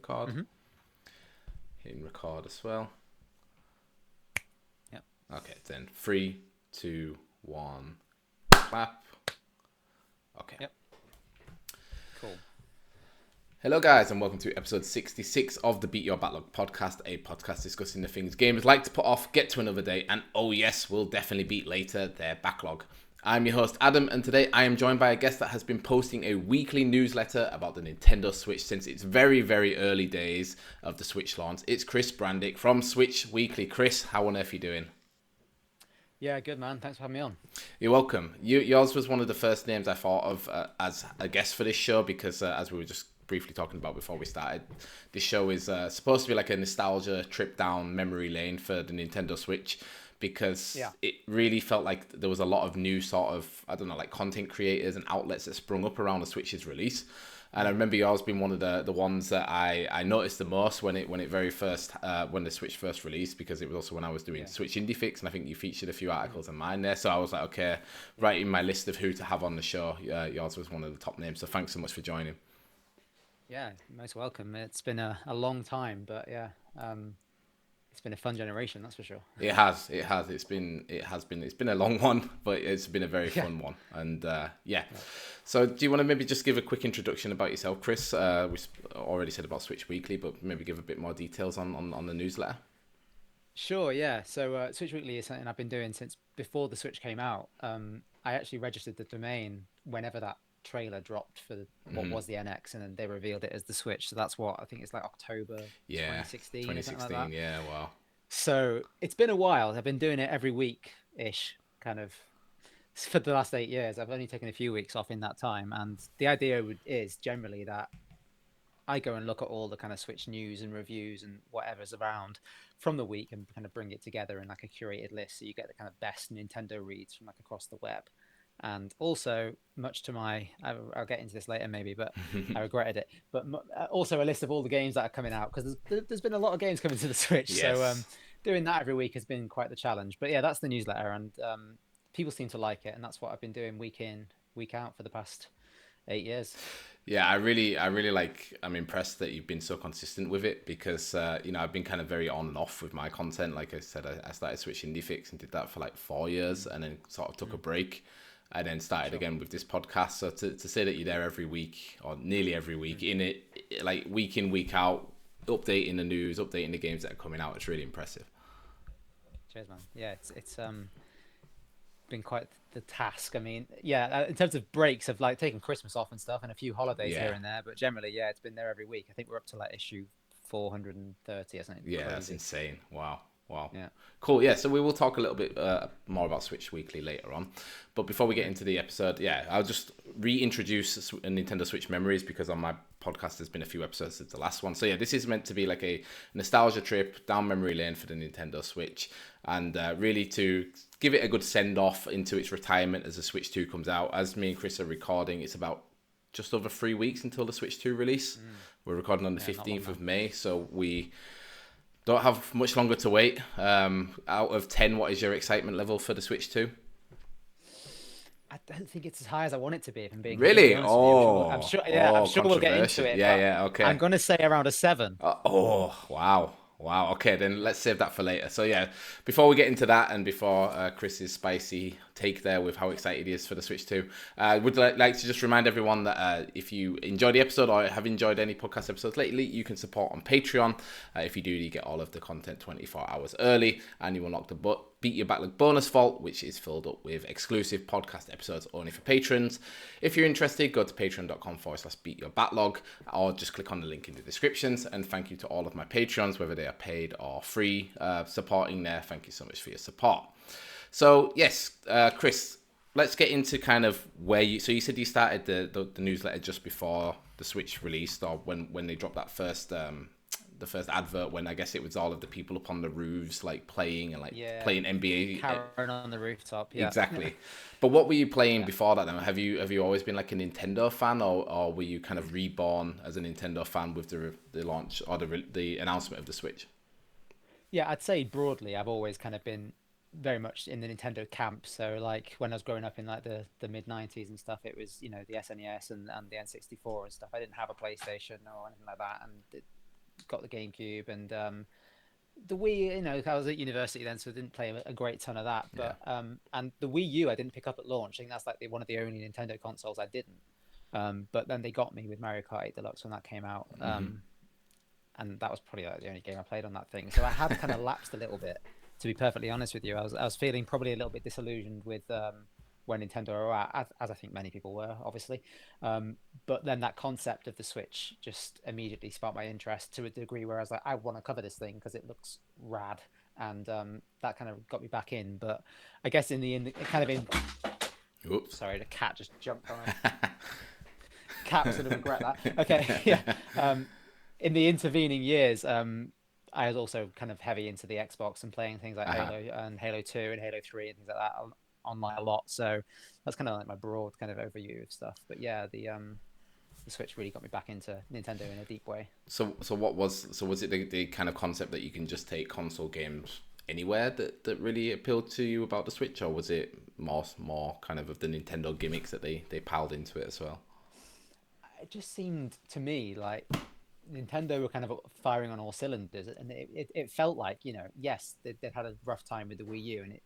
record. Mm-hmm. Hitting record as well. Yep. Okay, then 3, 2, 1, clap. Okay. Yep. Cool. Hello, guys, and welcome to episode 66 of the Beat Your Backlog podcast, a podcast discussing the things gamers like to put off, get to another day, and oh yes, will definitely beat later their backlog. I'm your host, Adam, and today I am joined by a guest that has been posting a weekly newsletter about the Nintendo Switch since its very, very early days of the Switch launch. It's Chris Brandrick from Switch Weekly. Chris, how on earth are you doing? Yeah, good man. Thanks for having me on. You're welcome. Yours was one of the first names I thought of as a guest for this show because, as we were just briefly talking about before we started, this show is supposed to be like a nostalgia trip down memory lane for the Nintendo Switch because it really felt like there was a lot of new sort of, I don't know, like content creators and outlets that sprung up around the Switch's release. And I remember yours being one of the ones that I noticed the most when it very first when the Switch first released, because it was also when I was doing Switch Indie Fix, and I think you featured a few articles of mine there. So I was like, okay, right in my list of who to have on the show, yours was one of the top names. So thanks so much for joining. Yeah, most welcome. It's been a long time, but it's been a fun generation, that's for sure. It has. It's been a long one, but it's been a very fun one. And So do you want to maybe just give a quick introduction about yourself, Chris? We already said about Switch Weekly, but maybe give a bit more details on the newsletter. Sure, yeah. So Switch Weekly is something I've been doing since before the Switch came out. I actually registered the domain whenever that trailer dropped for what was the NX, and then they revealed it as the Switch. So that's what I think it's like October 2016. 2016, like that. yeah, wow. So it's been a while. I've been doing it every week-ish, kind of, for the last 8 years. I've only taken a few weeks off in that time. And the idea is generally that I go and look at all the kind of Switch news and reviews and whatever's around from the week and kind of bring it together in like a curated list. So you get the kind of best Nintendo reads from like across the web. And also, much to I'll get into this later maybe, but I regretted it. But also a list of all the games that are coming out, because there's been a lot of games coming to the Switch. Yes. So doing that every week has been quite the challenge. But yeah, that's the newsletter, and people seem to like it, and that's what I've been doing week in, week out for the past 8 years. Yeah, I'm impressed that you've been so consistent with it because, I've been kind of very on and off with my content. Like I said, I started Switch Indie Fix and did that for like 4 years and then sort of took a break and then started again with this podcast. So to say that you're there every week or nearly every week in it, like week in, week out, updating the news, updating the games that are coming out, it's really impressive. Cheers, man. Yeah, it's been quite the task. I mean, in terms of breaks, of like taking Christmas off and stuff and a few holidays here and there, but generally, it's been there every week. I think we're up to like issue 430 or something. Yeah, crazy. That's insane. Wow. Yeah. Cool. Yeah, so we will talk a little bit more about Switch Weekly later on. But before we get into the episode, I'll just reintroduce Nintendo Switch Memories, because on my podcast there's been a few episodes since the last one. So yeah, this is meant to be like a nostalgia trip down memory lane for the Nintendo Switch, and really to give it a good send-off into its retirement as the Switch 2 comes out. As me and Chris are recording, it's about just over 3 weeks until the Switch 2 release. We're recording on the 15th of May, so we don't have much longer to wait. Out of 10, what is your excitement level for the Switch 2? I don't think it's as high as I want it to be, if I'm being really honest with you. I'm sure we'll get into it. Okay. I'm going to say around a 7. Wow. Okay, then let's save that for later. So yeah, before we get into that and before Chris's spicy take there with how excited he is for the Switch 2, I would like to just remind everyone that if you enjoyed the episode or have enjoyed any podcast episodes lately, you can support on Patreon. If you do, you get all of the content 24 hours early, and you unlock the Beat Your Backlog bonus vault, which is filled up with exclusive podcast episodes only for patrons. If you're interested, go to patreon.com/beatyourbacklog, or just click on the link in the descriptions. And thank you to all of my Patreons, whether they are paid or free, supporting there. Thank you so much for your support. So yes, Chris, let's get into kind of where you. So you said you started the newsletter just before the Switch released, or when they dropped that first. The first advert, when I guess it was all of the people up on the roofs like playing and playing NBA. Karen on the rooftop. Yeah. Exactly. But what were you playing before that then? Have you always been like a Nintendo fan, or were you kind of reborn as a Nintendo fan with the launch or the announcement of the Switch? Yeah, I'd say broadly I've always kind of been very much in the Nintendo camp. So like when I was growing up in like the mid 90s and stuff, it was, the SNES and the N64 and stuff. I didn't have a PlayStation or anything like that, and got the GameCube, and the Wii. You know, I was at university then, so I didn't play a great ton of that. Yeah. But and the Wii U I didn't pick up at launch. I think that's like one of the only Nintendo consoles I didn't. But then they got me with Mario Kart 8 Deluxe when that came out. And that was probably like the only game I played on that thing. So I had kind of lapsed a little bit, to be perfectly honest with you. I was feeling probably a little bit disillusioned with where Nintendo are at, as I think many people were, obviously. But then that concept of the Switch just immediately sparked my interest to a degree where I was like, I want to cover this thing because it looks rad, and that kind of got me back in. But I guess in the end, Oops. Sorry, the cat just jumped on it. Cat was going to regret that. Okay, yeah. In the intervening years, I was also kind of heavy into the Xbox and playing things like Halo and Halo 2 and Halo 3 and things like that online a lot. So that's kind of like my broad kind of overview of stuff. But yeah, the Switch really got me back into Nintendo in a deep way. So was it the kind of concept that you can just take console games anywhere that really appealed to you about the Switch, or was it more kind of the Nintendo gimmicks that they piled into it as well? It just seemed to me like Nintendo were kind of firing on all cylinders, and it felt like, you know, yes, they'd had a rough time with the Wii U, and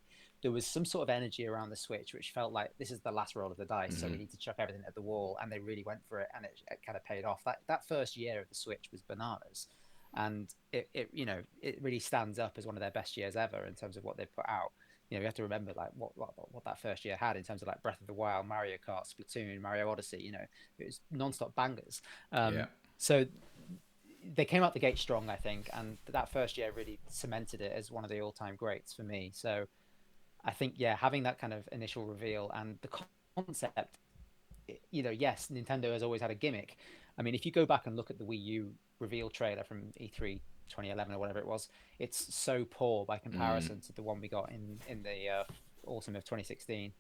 there was some sort of energy around the Switch which felt like this is the last roll of the dice, so we need to chuck everything at the wall, and they really went for it, and it kind of paid off. That first year of the Switch was bananas, and it you know, it really stands up as one of their best years ever in terms of what they've put out. You know, you have to remember like what that first year had in terms of like Breath of the Wild, Mario Kart, Splatoon, Mario Odyssey. You know, it was non-stop bangers. So they came out the gate strong, I think, and that first year really cemented it as one of the all-time greats for me. So I think, yeah, having that kind of initial reveal and the concept, you know, yes, Nintendo has always had a gimmick. I mean, if you go back and look at the Wii U reveal trailer from E3 2011 or whatever it was, it's so poor by comparison to the one we got in the autumn of 2016.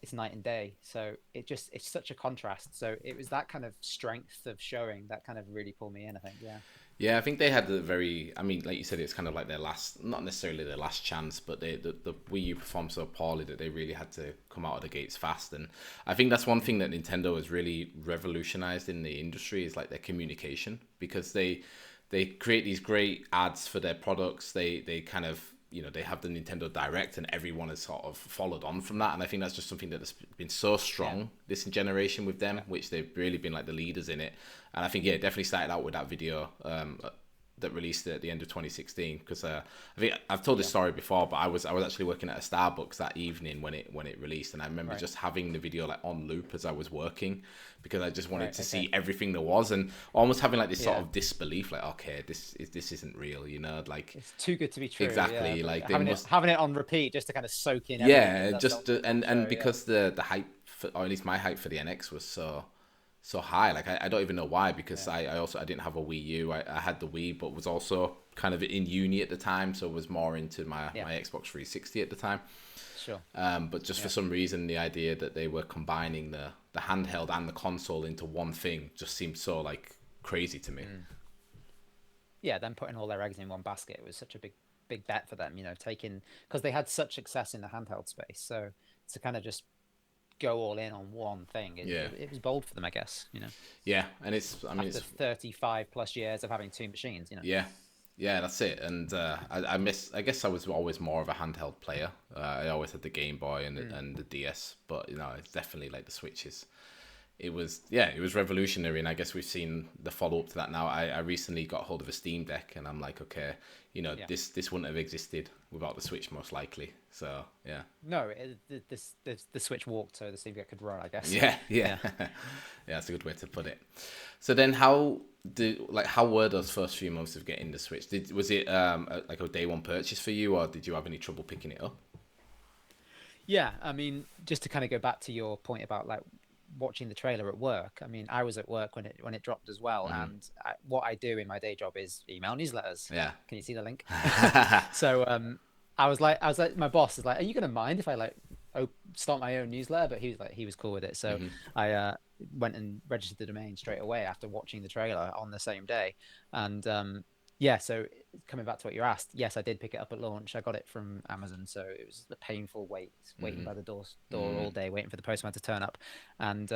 It's night and day. So it's such a contrast. So it was that kind of strength of showing that kind of really pulled me in, I think. Yeah, I think they had I mean, like you said, it's kind of like their last, not necessarily their last chance, but the Wii U performed so poorly that they really had to come out of the gates fast. And I think that's one thing that Nintendo has really revolutionized in the industry is like their communication, because they create these great ads for their products. They kind of, you know, they have the Nintendo Direct, and everyone has sort of followed on from that. And I think that's just something that's been so strong this generation with them, which they've really been like the leaders in it. And I think, yeah, it definitely started out with that video that released at the end of 2016, because I think I've told this story before, but I was actually working at a Starbucks that evening when it released, and I remember just having the video like on loop as I was working, because I just wanted to see everything there was, and almost having like this sort of disbelief, like, okay, this isn't real, you know, like It's too good to be true. Exactly, like having it on repeat just to kind of soak in. Yeah, because the hype for, or at least my hype for the NX was so high. Like I don't even know why, because I didn't have a Wii U. I had the Wii, but was also kind of in uni at the time, so was more into my Xbox 360 at the time. Sure. But just for some reason, the idea that they were combining the handheld and the console into one thing just seemed so like crazy to me. Yeah, them putting all their eggs in one basket was such a big bet for them, you know, because they had such success in the handheld space. So to kind of just go all in on one thing, it was bold for them, I guess, you know. Yeah, and it's 35 plus years of having two machines, you know. Yeah, that's it. And I guess I was always more of a handheld player. I always had the Game Boy and the DS, but you know, it's definitely like the Switches. It was revolutionary, and I guess we've seen the follow up to that now. I recently got hold of a Steam Deck, and I'm like, okay, you know, this wouldn't have existed without the Switch, most likely. So yeah. No, the Switch walked, so the Steam Deck could run, I guess. Yeah. Yeah, that's a good way to put it. So then, how were those first few months of getting the Switch? Was it like a day one purchase for you, or did you have any trouble picking it up? Yeah, I mean, just to kind of go back to your point about like watching the trailer at work. I mean, I was at work when it dropped as well, and what I do in my day job is email newsletters. Yeah. Can you see the link? So I was like, my boss is like, "Are you gonna mind if I like start my own newsletter?" But he was cool with it. So I went and registered the domain straight away after watching the trailer on the same day, and so coming back to what you asked, yes, I did pick it up at launch. I got it from Amazon, so it was a painful waiting by the door all day, waiting for the postman to turn up. And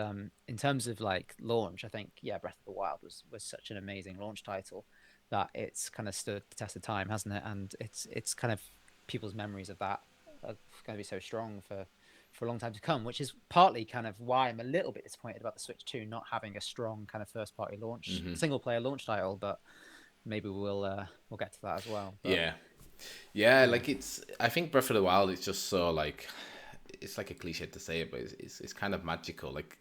in terms of like launch, I think Breath of the Wild was such an amazing launch title that it's kind of stood the test of time, hasn't it? And it's kind of people's memories of that are going to be so strong for a long time to come, which is partly kind of why I'm a little bit disappointed about the Switch 2 not having a strong kind of first party launch, single player launch title, but maybe we'll get to that as well. But, yeah, like I think Breath of the Wild is just so like, it's like a cliche to say it, but it's kind of magical. Like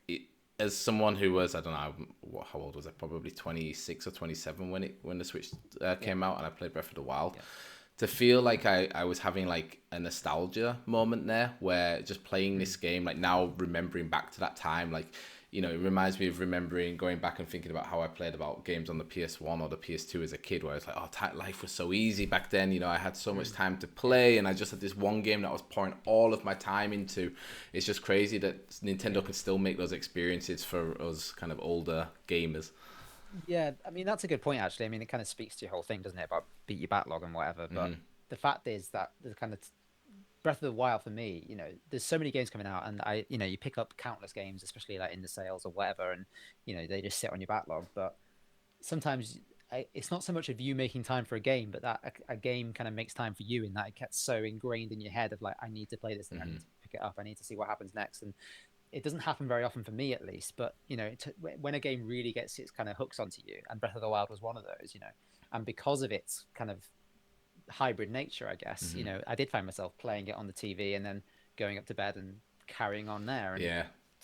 as someone who was, I don't know, how old was I? Probably 26 or 27 when the Switch came out, and I played Breath of the Wild. Yeah. To feel like I was having like a nostalgia moment there, where just playing this game, like now remembering back to that time, like, you know, it reminds me of remembering going back and thinking about how I played about games on the PS1 or the PS2 as a kid, where it's like, oh, life was so easy back then. You know, I had so much time to play, and I just had this one game that I was pouring all of my time into. It's just crazy that Nintendo can still make those experiences for us kind of older gamers. Yeah, I mean, that's a good point, actually. I mean, it kind of speaks to your whole thing, doesn't it, about beat your backlog and whatever. But the fact is that the kind of Breath of the Wild for me, you know, there's so many games coming out, and you pick up countless games, especially like in the sales or whatever, and you know they just sit on your backlog. But sometimes it's not so much of you making time for a game, but that a game kind of makes time for you, in that it gets so ingrained in your head of like, I need to play this thing, I need to pick it up, I need to see what happens next, and it doesn't happen very often for me, at least. But you know, when a game really gets its kind of hooks onto you, and Breath of the Wild was one of those, you know, and because of its kind of hybrid nature, I guess, you know, I did find myself playing it on the TV and then going up to bed and carrying on there. And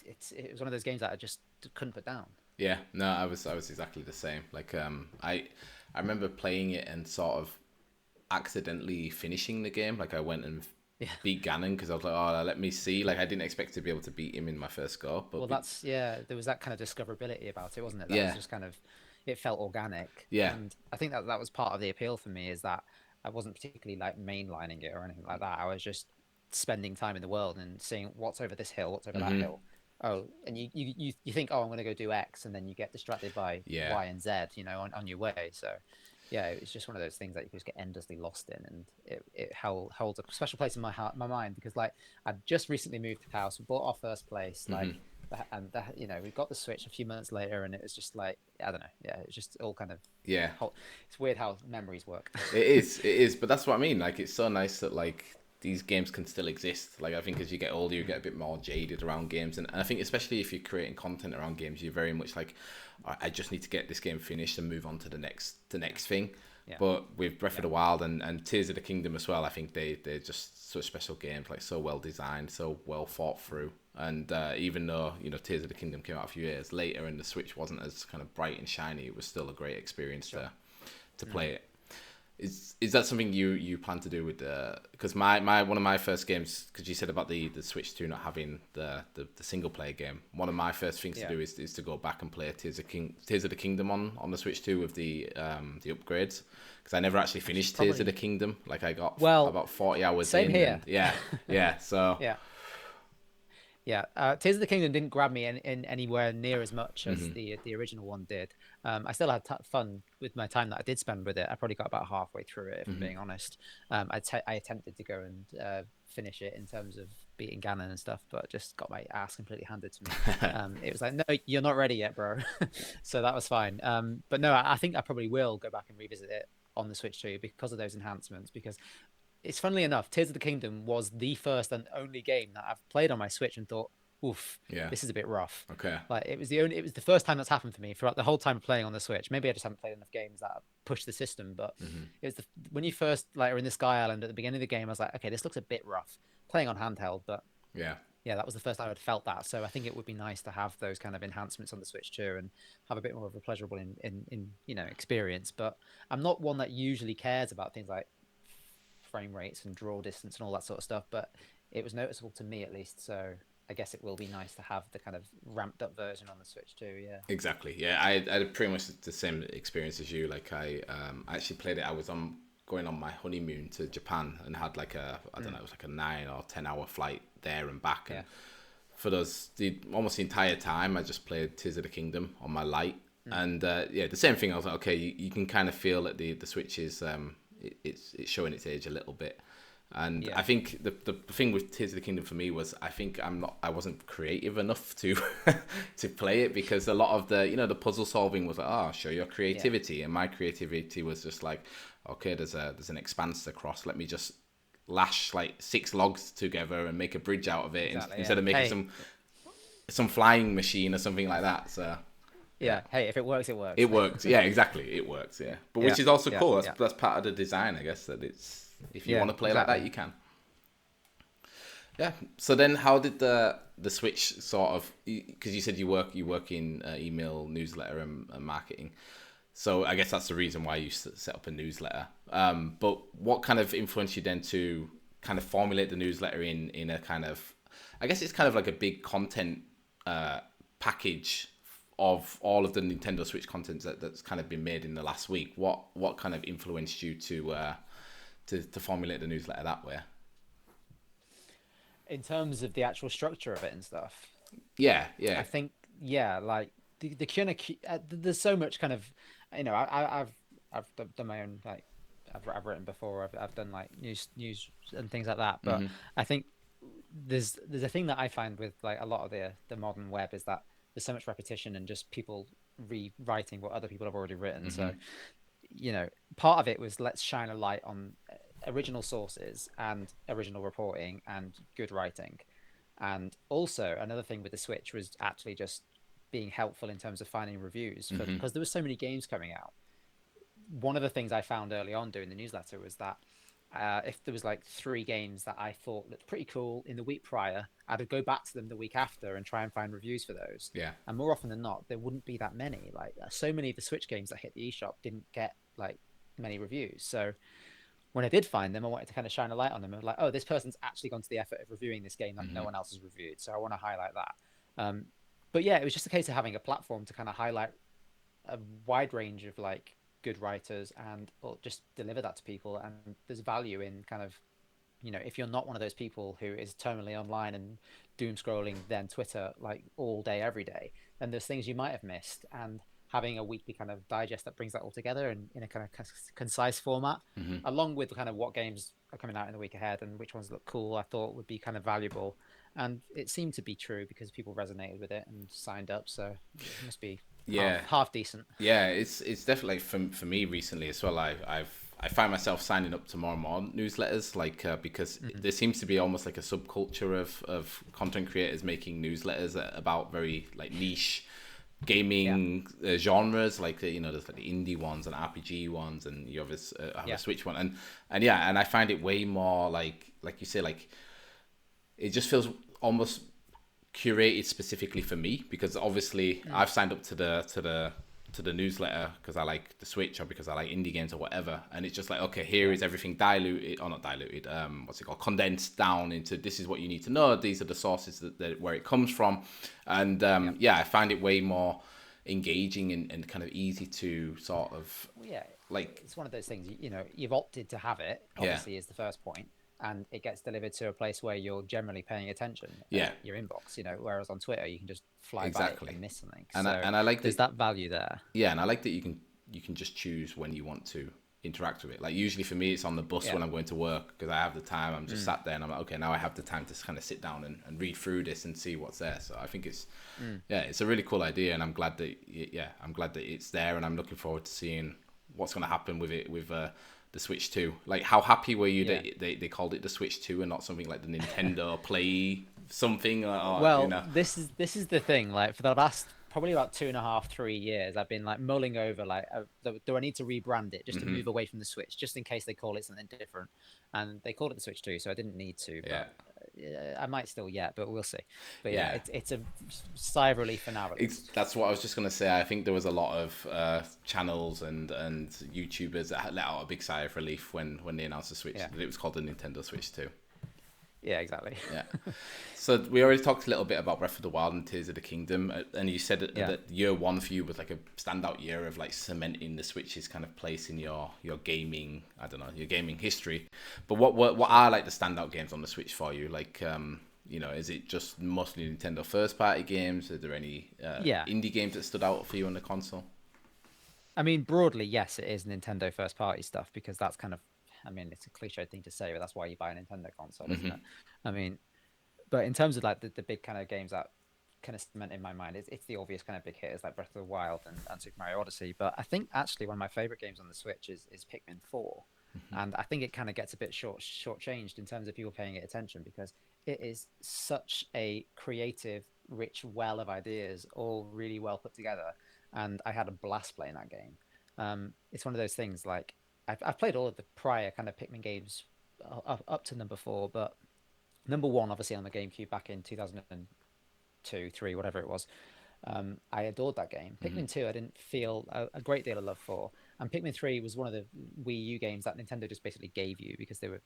it was one of those games that I just couldn't put down. Yeah, no, I was exactly the same. Like, I remember playing it and sort of accidentally finishing the game. Like, I went and beat Ganon because I was like, oh, let me see. Like, I didn't expect to be able to beat him in my first go. But there was that kind of discoverability about it, wasn't it? That was just kind of, it felt organic. Yeah. And I think that was part of the appeal for me, is that I wasn't particularly like mainlining it or anything like that. I was just spending time in the world and seeing what's over this hill, what's over that hill. Oh, and you think, oh, I'm going to go do X, and then you get distracted by Y and Z, you know, on your way. So yeah, it's just one of those things that you just get endlessly lost in, and it holds a special place in my heart, my mind, because like I'd just recently moved to house, we bought our first place, like, and you know, we got the Switch a few months later, and it was just like, I don't know, it's just all kind of it's weird how memories work. It is, but that's what I mean. Like, it's so nice that like these games can still exist. Like, I think as you get older, you get a bit more jaded around games, and I think especially if you're creating content around games, you're very much like, I just need to get this game finished and move on to the next thing. But with Breath of the Wild and Tears of the Kingdom as well, I think they're just such special games, like so well designed, so well thought through. And even though, you know, Tears of the Kingdom came out a few years later and the Switch wasn't as kind of bright and shiny, it was still a great experience to play it. Is that something you plan to do with because my one of my first games, because you said about the Switch 2 not having the single player game, one of my first things to do is to go back and play Tears of the Kingdom on the Switch 2 with the upgrades, because I never actually finished Tears of the Kingdom. Like, I got about 40 hours same in. Here. So Tears of the Kingdom didn't grab me in anywhere near as much as the original one did. I still had fun with my time that I did spend with it. I probably got about halfway through it, if I'm being honest. I attempted to go and finish it in terms of beating Ganon and stuff, but just got my ass completely handed to me. It was like, no, you're not ready yet, bro. So that was fine. But no, I think I probably will go back and revisit it on the Switch 2 because of those enhancements, because it's, funnily enough, Tears of the Kingdom was the first and only game that I've played on my Switch and thought, oof, this is a bit rough. Okay. Like, it was the first time that's happened for me throughout the whole time playing on the Switch. Maybe I just haven't played enough games that push the system, but it was when you first like are in the Sky Island at the beginning of the game, I was like, okay, this looks a bit rough. Playing on handheld, but yeah, that was the first time I'd felt that. So I think it would be nice to have those kind of enhancements on the Switch too, and have a bit more of a pleasurable in you know, experience. But I'm not one that usually cares about things like frame rates and draw distance and all that sort of stuff, but it was noticeable to me, at least. So I guess it will be nice to have the kind of ramped up version on the Switch too. Yeah, exactly. Yeah, I had pretty much the same experience as you. Like, I actually played it. I was going on my honeymoon to Japan and had like I don't know, it was like a 9 or 10 hour flight there and back. And for almost the entire time, I just played Tears of the Kingdom on my Lite. And the same thing. I was like, okay, you can kind of feel that the Switch is it's showing its age a little bit. And I Yeah. think the thing with Tears of the Kingdom for me was I wasn't creative enough to to play it, because a lot of the the puzzle solving was like, oh, show your Yeah. creativity, and my creativity was just like, okay, there's an expanse to cross, let me just lash like 6 logs together and make a bridge out of it, Exactly. instead Yeah. of making Hey. some flying machine or something like that. So yeah, Yeah. Hey, if it works, it it works. works. Yeah, exactly, it works. Yeah, but Yeah. which is also Yeah. cool. Yeah. That's part of the design, I guess. That it's if you Yeah. want to play like that, Exactly. you can. Yeah. So then, how did the switch sort of? Because you said you work in email, newsletter, and marketing. So I guess that's the reason why you set up a newsletter. But what kind of influenced you then to kind of formulate the newsletter in a kind of, I guess it's kind of like a big content package of all of the Nintendo Switch content that's kind of been made in the last week. What kind of influenced you to formulate the newsletter that way? In terms of the actual structure of it and stuff, Yeah, I yeah. think, yeah, like the kind of there's so much kind of, I've done my own, like, I've written before. I've done like news and things like that. But Hmm. I think there's a thing that I find with like a lot of the modern web is that there's so much repetition and just people rewriting what other people have already written. So, Hmm. part of it was, let's shine a light on original sources and original reporting and good writing. And also another thing with the Switch was actually just being helpful in terms of finding reviews, for Hmm. because there were so many games coming out. One of the things I found early on doing the newsletter was that, if there was like 3 games that I thought looked pretty cool in the week prior, I'd go back to them the week after and try and find reviews for those. Yeah. And more often than not, there wouldn't be that many. Like, so many of the Switch games that hit the eShop didn't get like many reviews. So when I did find them, I wanted to kind of shine a light on them. I was like, oh, this person's actually gone to the effort of reviewing this game that no Hmm. one else has reviewed. So I want to highlight that. But yeah, it was just a case of having a platform to kind of highlight a wide range of like good writers and or just deliver that to people. And there's value in kind of, if you're not one of those people who is terminally online and doom scrolling then Twitter like all day every day, then there's things you might have missed. And having a weekly kind of digest that brings that all together and in a kind of concise format, Hmm. along with kind of what games are coming out in the week ahead and which ones look cool, I thought would be kind of valuable. And it seemed to be true because people resonated with it and signed up. So it must be Yeah. half decent. Yeah, it's definitely for me recently as well. I find myself signing up to more and more newsletters, like because Mm-hmm. there seems to be almost like a subculture of content creators making newsletters about very like niche Yeah. gaming genres, like there's like the indie ones and RPG ones, and you have a Yeah. Switch one, and yeah, and I find it way more like you say, like it just feels almost curated specifically for me, because obviously Mm. I've signed up to the newsletter because I like the Switch or because I like indie games or whatever, and it's just like, okay, here Yeah. is everything diluted, or not diluted, what's it called, condensed down into, this is what you need to know, these are the sources that where it comes from, and Yeah. yeah, I find it way more engaging and kind of easy to sort of Well, yeah, like, it's one of those things. You've opted to have it. yeah, Obviously, is the first point, and it gets delivered to a place where you're generally paying attention. yeah, Your inbox. Whereas on Twitter, you can just fly by it exactly. and miss something. and I, So and I like there's that. that value there. Yeah, and I like that you can just choose when you want to interact with it. Like usually for me, it's on the bus Yeah. when I'm going to work because I have the time. I'm just Mm. sat there and I'm like, okay, now I have the time to kind of sit down and read through this and see what's there. So I think Mm. yeah, it's a really cool idea, and I'm glad that I'm glad that it's there, and I'm looking forward to seeing what's going to happen with it with the Switch 2. Like, how happy were you Yeah. that they called it the Switch 2 and not something like the Nintendo Play something, or Well, this is the thing. Like, for the last probably about 2.5, 3 years, I've been like mulling over like, do I need to rebrand it just to Hmm. move away from the Switch, just in case they call it something different? And they called it the Switch 2, so I didn't need to, Yeah, but I might still yet, but we'll see. But yeah, yeah. it's a sigh of relief for now at least. That's what I was just gonna say. I think there was a lot of channels and YouTubers that had let out a big sigh of relief when they announced the Switch. Yeah, That it was called the Nintendo Switch 2. yeah, exactly. Yeah. So we already talked a little bit about Breath of the Wild and Tears of the Kingdom, and you said Yeah. that year one for you was like a standout year of like cementing the Switch's kind of place in your gaming, I don't know, your gaming history. But what are like the standout games on the Switch for you? Like, is it just mostly Nintendo first party games? Are there any Yeah. indie games that stood out for you on the console? I mean, broadly, yes, it is Nintendo first party stuff because that's kind of I mean, it's a cliche thing to say, but that's why you buy a Nintendo console, isn't Hmm. it? I mean, but in terms of like the big kind of games that kind of cement in my mind, it's the obvious kind of big hitters like Breath of the Wild and Super Mario Odyssey. But I think actually one of my favorite games on the Switch is Pikmin 4. And I think it kind of gets a bit shortchanged in terms of people paying it attention because it is such a creative, rich well of ideas, all really well put together. And I had a blast playing that game. It's one of those things like I've played all of the prior kind of Pikmin games up to number 4, but number 1 obviously on the GameCube back in 2002, 3, whatever it was. I adored that game. Hmm. Pikmin 2, I didn't feel a great deal of love for, and Pikmin 3 was one of the Wii U games that Nintendo just basically gave you because they were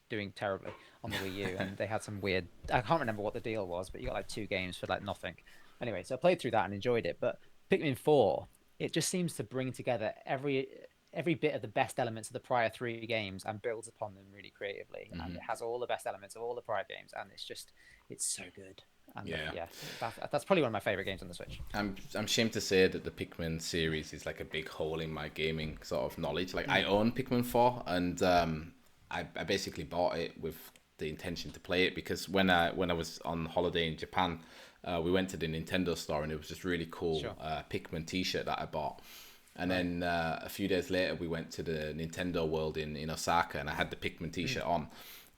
doing terribly on the Wii U, and they had some weird. I can't remember what the deal was, but you got like 2 games for like nothing. Anyway, so I played through that and enjoyed it. But Pikmin 4, it just seems to bring together every bit of the best elements of the prior 3 games and builds upon them really creatively. And it has all the best elements of all the prior games, and it's so good. And Yeah. yeah, that's probably one of my favorite games on the Switch. I'm ashamed to say that the Pikmin series is like a big hole in my gaming sort of knowledge. Like I own Pikmin 4, and I basically bought it with the intention to play it because when I was on holiday in Japan, we went to the Nintendo store and it was just really cool Sure. Pikmin T-shirt that I bought. And then a few days later, we went to the Nintendo World in Osaka, and I had the Pikmin T-shirt on.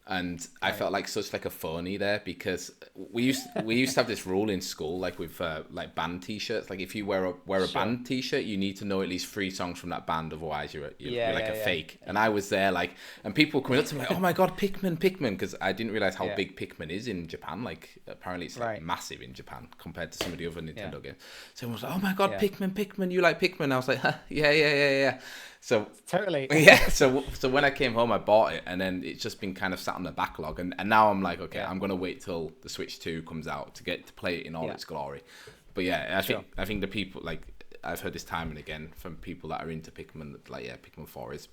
And I felt like such like a phony there because we used to have this rule in school like with like band T-shirts, like if you wear a Sure. band T-shirt you need to know at least 3 songs from that band, otherwise you're like a Yeah. fake. And I was there like, and people coming up to me like, oh my god, Pikmin, because I didn't realize how Yeah. big Pikmin is in Japan. Like apparently it's like Right. massive in Japan compared to some of the other Nintendo Yeah. games. So everyone was like, oh my god, Yeah. Pikmin, you like Pikmin? I was like, huh, yeah. So Totally. yeah, so when I came home, I bought it, and then it's just been kind of sat on the backlog, and now I'm like, okay, Yeah. I'm gonna wait till the Switch 2 comes out to get to play it in all Yeah. its glory. But yeah, Sure. I think the people like I've heard this time and again from people that are into Pikmin that like, yeah, Pikmin 4 is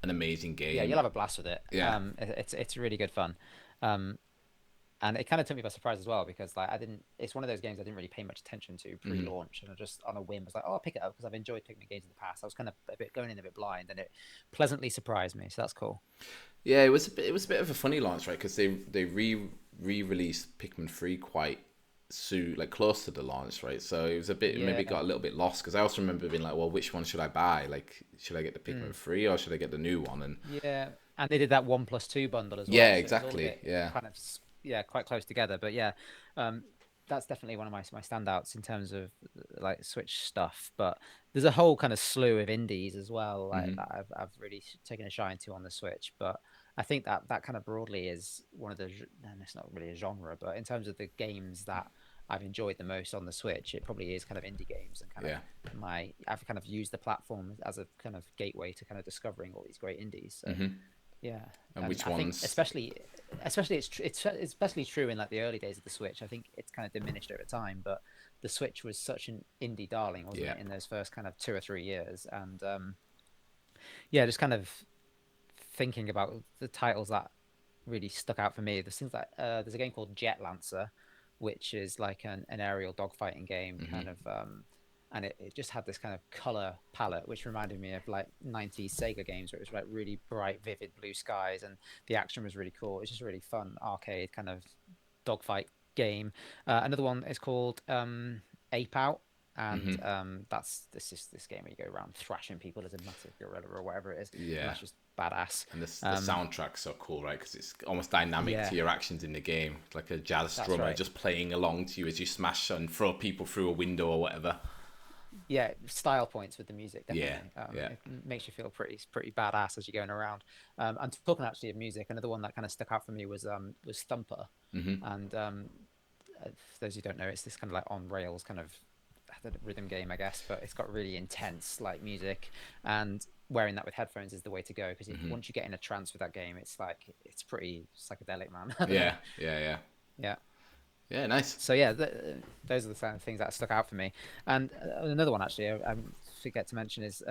an amazing game. Yeah, you'll have a blast with it. Yeah. It's really good fun. Um, and it kind of took me by surprise as well because like I didn't. It's one of those games I didn't really pay much attention to pre-launch, and I just on a whim was like, oh, I'll pick it up because I've enjoyed Pikmin games in the past. I was kind of a bit going in a bit blind, and it pleasantly surprised me. So that's cool. Yeah, it was a bit of a funny launch, right? Because they re-released Pikmin 3 quite soon, like close to the launch, right? So it was a bit maybe Yeah. got a little bit lost because I also remember being like, well, which one should I buy? Like, should I get the Pikmin 3 or should I get the new one? And Yeah, and they did that 1+2 bundle as yeah, well, so it was all a exactly. bit Yeah. kind of quite close together. But yeah, um, that's definitely one of my standouts in terms of like Switch stuff. But there's a whole kind of slew of indies as well, like that I've really taken a shine to on the Switch. But I think that kind of broadly is one of the, and it's not really a genre, but in terms of the games that I've enjoyed the most on the Switch, it probably is kind of indie games and kind Yeah. of I've kind of used the platform as a kind of gateway to kind of discovering all these great indies. So yeah, And which I think ones? especially it's especially true in like the early days of the Switch. I think it's kind of diminished over time, but the Switch was such an indie darling, wasn't Yeah. it, in those first kind of 2 or 3 years? And yeah, just kind of thinking about the titles that really stuck out for me. There's things like there's a game called Jet Lancer, which is like an aerial dogfighting game, kind of, and it just had this kind of color palette, which reminded me of like 90s Sega games, where it was like really bright, vivid blue skies, and the action was really cool. It's just a really fun arcade kind of dogfight game. Another one is called Ape Out. And this game where you go around thrashing people as a massive gorilla or whatever it is, and Yeah. that's just badass. And the soundtrack's so cool, right? Because it's almost dynamic Yeah. to your actions in the game. It's like a jazz That's drummer right. just playing along to you as you smash and throw people through a window or whatever. Yeah, style points with the music, definitely. Yeah. It makes you feel pretty badass as you're going around. And talking actually of music, another one that kind of stuck out for me was Thumper. And for those who don't know, it's this kind of like on rails kind of rhythm game, I guess, but it's got really intense like music, and wearing that with headphones is the way to go because once you get in a trance with that game, it's like it's pretty psychedelic, man. I don't know. Yeah. Yeah, nice. So yeah, those are the kind of things that stuck out for me. And another one actually, I forget to mention is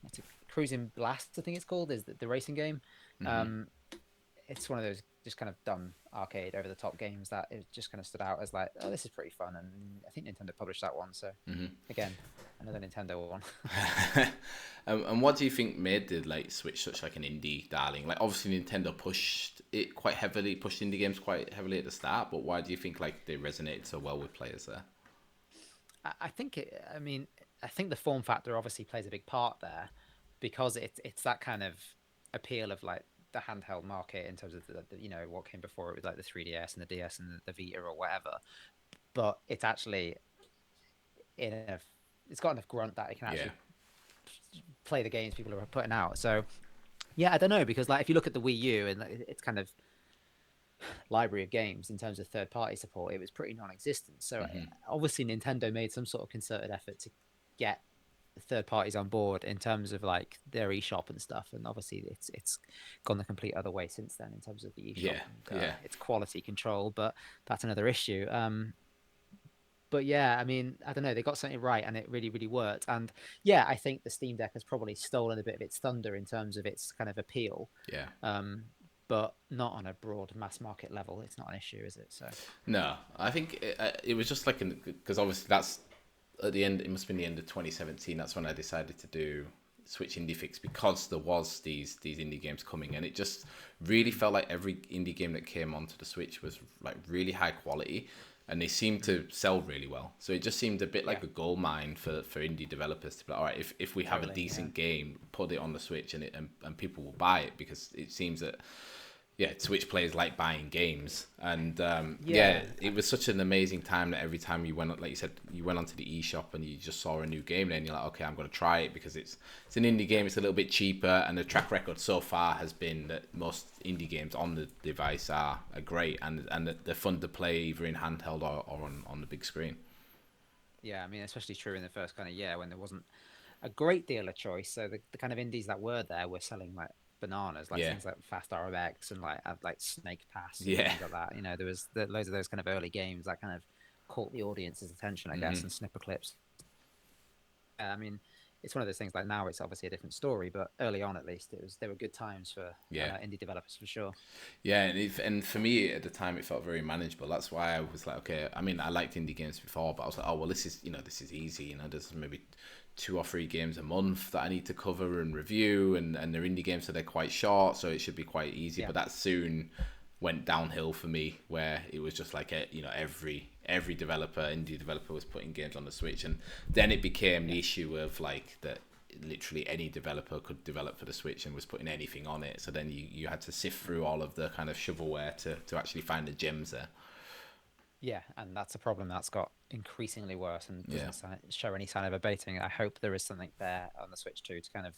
what's it, Cruising Blast, I think it's called, is the racing game. It's one of those just kind of dumb arcade over the top games that it just kind of stood out as like, oh, this is pretty fun. And I think Nintendo published that one. So again, another Nintendo one. And what do you think made the like Switch such like an indie darling? Like obviously Nintendo pushed it quite heavily, pushed indie games quite heavily at the start, but why do you think like they resonated so well with players there? I think I think the form factor obviously plays a big part there because it's that kind of appeal of like the handheld market in terms of what came before it was like the 3DS and the DS and the Vita or whatever. But it's actually it's got enough grunt that it can actually play the games people are putting out. So yeah, I don't know, because like if you look at the Wii U and it's kind of library of games in terms of third party support, it was pretty non-existent. So obviously Nintendo made some sort of concerted effort to get third parties on board in terms of like their eShop and stuff, and obviously it's gone the complete other way since then in terms of the eShop and its quality control, but that's another issue. But yeah, I mean, I don't know, they got something right and it really, really worked. And yeah, I think the Steam Deck has probably stolen a bit of its thunder in terms of its kind of appeal. But not on a broad mass market level. It's not an issue, is it? So no, I think it was just like because obviously that's at the end. It must have been the end of 2017. That's when I decided to do Switch Indie Fix, because there was these indie games coming, and it just really felt like every indie game that came onto the Switch was like really high quality, and they seemed to sell really well. So it just seemed a bit like a gold mine for indie developers to be like, all right, if we have a decent game, put it on the Switch and people will buy it, because it seems that Switch players like buying games, and it was such an amazing time that every time you went, like you said, you went onto the eShop and you just saw a new game, and then you're like, okay, I'm going to try it because it's an indie game, it's a little bit cheaper, and the track record so far has been that most indie games on the device are great, and they're fun to play either in handheld or on the big screen. Yeah, I mean, especially true in the first kind of year when there wasn't a great deal of choice. So the kind of indies that were there were selling like bananas, like things like Fast RMX and like Snake Pass and things like that. There was loads of those kind of early games that kind of caught the audience's attention, I guess, and snipper clips. I mean, it's one of those things. Like now, it's obviously a different story, but early on, at least, there were good times for indie developers for sure. Yeah, and for me at the time, it felt very manageable. That's why I was like, okay. I mean, I liked indie games before, but I was like, oh well, this is easy. There's maybe 2 or 3 games a month that I need to cover and review, and they're indie games, so they're quite short, so it should be quite easy. But that soon went downhill for me, where it was just like every indie developer was putting games on the Switch, and then it became the issue of like that literally any developer could develop for the Switch and was putting anything on it. So then you had to sift through all of the kind of shovelware to actually find the gems there. Yeah, and that's a problem that's got increasingly worse and doesn't show any sign of abating. I hope there is something there on the Switch too to kind of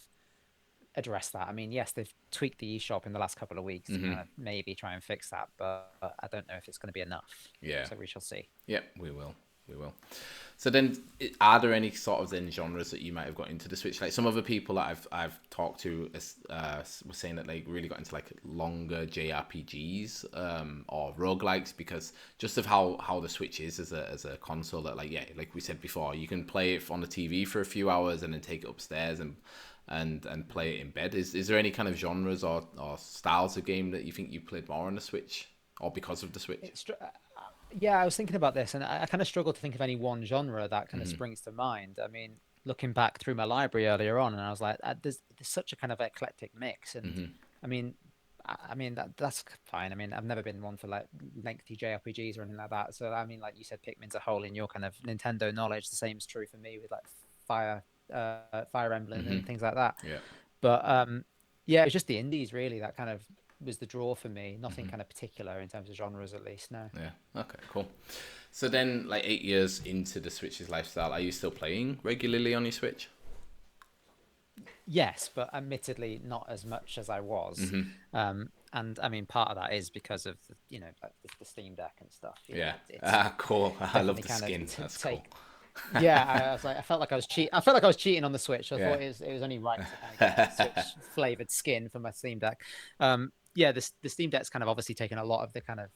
address that. I mean, yes, they've tweaked the eShop in the last couple of weeks to kind of maybe try and fix that, but I don't know if it's going to be enough. So we shall see. Yeah, we will. So then, are there any sort of then genres that you might have got into the Switch? Like some other people that I've talked to were saying that they really got into like longer JRPGs or roguelikes, because just of how the Switch is as a console, that like we said before, you can play it on the TV for a few hours and then take it upstairs and play it in bed. Is there any kind of genres or styles of game that you think you played more on the Switch, or because of the Switch? Yeah, I was thinking about this, and I kind of struggle to think of any one genre that kind of springs to mind. I mean, looking back through my library earlier on, and I was like, there's such a kind of eclectic mix, and I mean that's fine. I mean, I've never been one for like lengthy JRPGs or anything like that. So I mean, like you said, Pikmin's a hole in your kind of Nintendo knowledge. The same is true for me with like Fire Emblem and things like that. Yeah. But it was just the indies really that kind of was the draw for me. Nothing kind of particular in terms of genres, at least. No. Yeah. Okay. Cool. So then, like 8 years into the Switch's lifestyle, are you still playing regularly on your Switch? Yes, but admittedly not as much as I was. And I mean, part of that is because of like the Steam Deck and stuff. Cool. I love the skin. That's cool. Yeah, I felt like I was cheating. I felt like I was cheating on the Switch. I thought it was only right to kind of get a Switch flavored skin for my Steam Deck. The Steam Deck's kind of obviously taken a lot of the kind of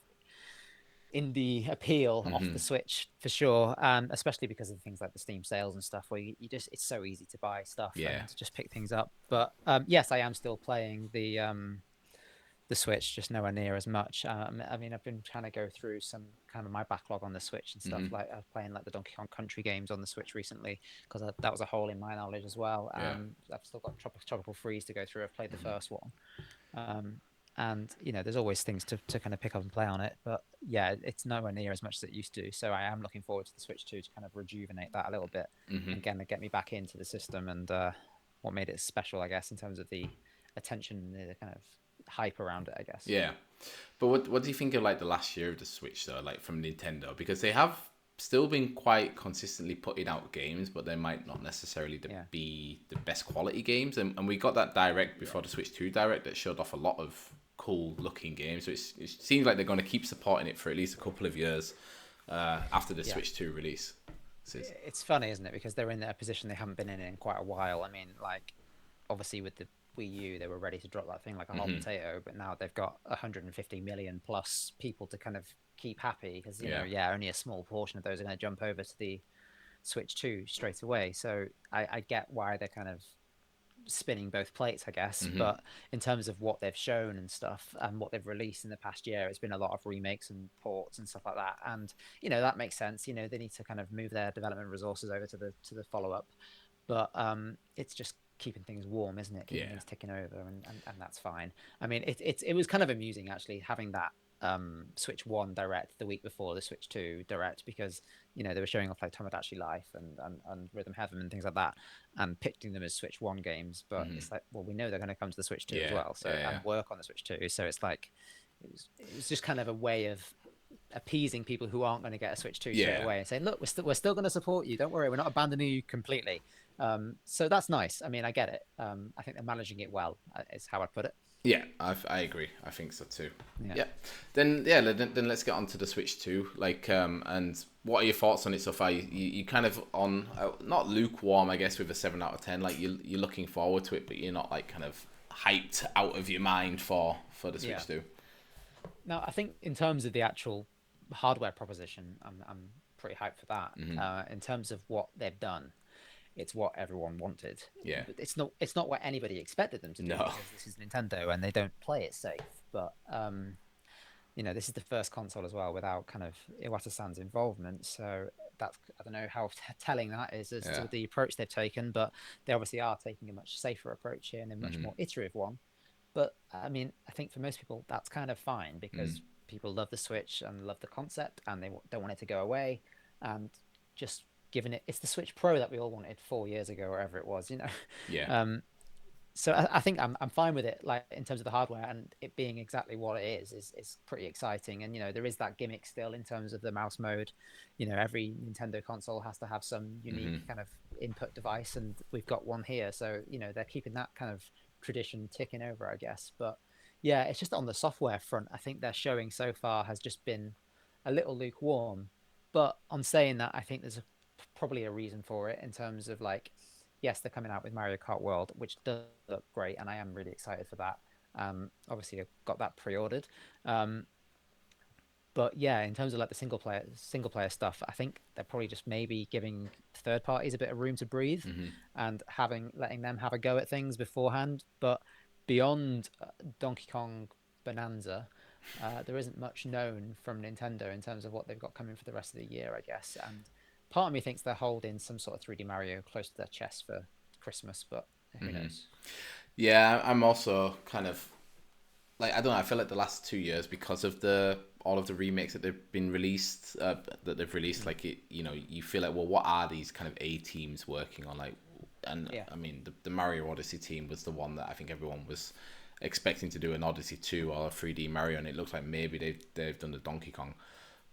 indie appeal off the Switch for sure, especially because of things like the Steam sales and stuff, where you just it's so easy to buy stuff and to just pick things up. But yes, I am still playing the the Switch, just nowhere near as much. I mean, I've been trying to go through some kind of my backlog on the Switch and stuff. Mm-hmm. Like I was playing like the Donkey Kong Country games on the Switch recently because that was a hole in my knowledge as well. Yeah. I've still got Tropical Freeze to go through. I've played the Mm-hmm. first one, um, and there's always things to kind of pick up and play on it. But yeah, it's nowhere near as much as it used to. So I am looking forward to the Switch 2 to kind of rejuvenate that a little bit Mm-hmm. and get me back into the system and what made it special, I guess, in terms of the attention, the kind of hype around it, I guess. Yeah. But what do you think of like the last year of the Switch though, like from Nintendo? Because they have still been quite consistently putting out games, but they might not necessarily Yeah. be the best quality games. And we got that direct before the Switch 2 direct that showed off a lot of cool looking games. So it seems like they're going to keep supporting it for at least a couple of years after the Switch 2 release. It's funny, isn't it? Because they're in a position they haven't been in quite a while. I mean, like, obviously with the Wii U, they were ready to drop that thing like a hot potato, but now they've got 150 million plus people to kind of keep happy because, only a small portion of those are going to jump over to the Switch 2 straight away. So I get why they're kind of spinning both plates, I guess. But in terms of what they've shown and stuff and what they've released in the past year, it's been a lot of remakes and ports and stuff like that. And that makes sense. They need to kind of move their development resources over to the follow up. But it's just keeping things warm, isn't it? Keeping things ticking over, and that's fine. I mean, it was kind of amusing actually having that Switch 1 direct the week before the Switch 2 direct because they were showing off like Tomodachi Life and Rhythm Heaven and things like that and pitching them as Switch 1 games, but it's like, well, we know they're going to come to the Switch 2 as well, so and work on the Switch 2, so it's like it was just kind of a way of appeasing people who aren't going to get a Switch 2 straight away and saying, look, we're still going to support you, don't worry, we're not abandoning you completely. So that's nice. I mean, I get it. I think they're managing it well is how I'd put it. Yeah, I agree. I think so too. Yeah. Then let's get on to the Switch 2. Like, and what are your thoughts on it so far? You kind of on not lukewarm, I guess, with a 7 out of 10. Like you're looking forward to it, but you're not like kind of hyped out of your mind for the Switch 2. Now, I think in terms of the actual hardware proposition, I'm pretty hyped for that. In terms of what they've done, it's what everyone wanted. Yeah. It's not what anybody expected them to do. No. Because this is Nintendo and they don't play it safe. But this is the first console as well without kind of Iwata-san's involvement. So that's, I don't know how telling that is as to the approach they've taken, but they obviously are taking a much safer approach here and a much more iterative one. But I mean, I think for most people that's kind of fine because people love the Switch and love the concept and they don't want it to go away, and just given it's the Switch Pro that we all wanted 4 years ago, or whatever it was, So I think I'm fine with it, like in terms of the hardware and it being exactly what it is pretty exciting. And there is that gimmick still in terms of the mouse mode. Every Nintendo console has to have some unique kind of input device, and we've got one here. So they're keeping that kind of tradition ticking over, I guess. But yeah, it's just on the software front, I think their showing so far has just been a little lukewarm. But on saying that, I think there's probably a reason for it in terms of like, yes, they're coming out with Mario Kart World, which does look great, and I am really excited for that. Obviously, I've got that pre-ordered. But yeah, in terms of like the single player stuff, I think they're probably just maybe giving third parties a bit of room to breathe and letting them have a go at things beforehand. But beyond Donkey Kong Bonanza, there isn't much known from Nintendo in terms of what they've got coming for the rest of the year, I guess. And part of me thinks they're holding some sort of 3D Mario close to their chest for Christmas, but who knows? Yeah, I'm also kind of like, I don't know, I feel like the last 2 years, because of all of the remakes that they've been released, like it, you feel like, well, what are these kind of A teams working on? Like, and I mean, the Mario Odyssey team was the one that I think everyone was expecting to do an Odyssey 2 or a 3D Mario, and it looks like maybe they've done the Donkey Kong.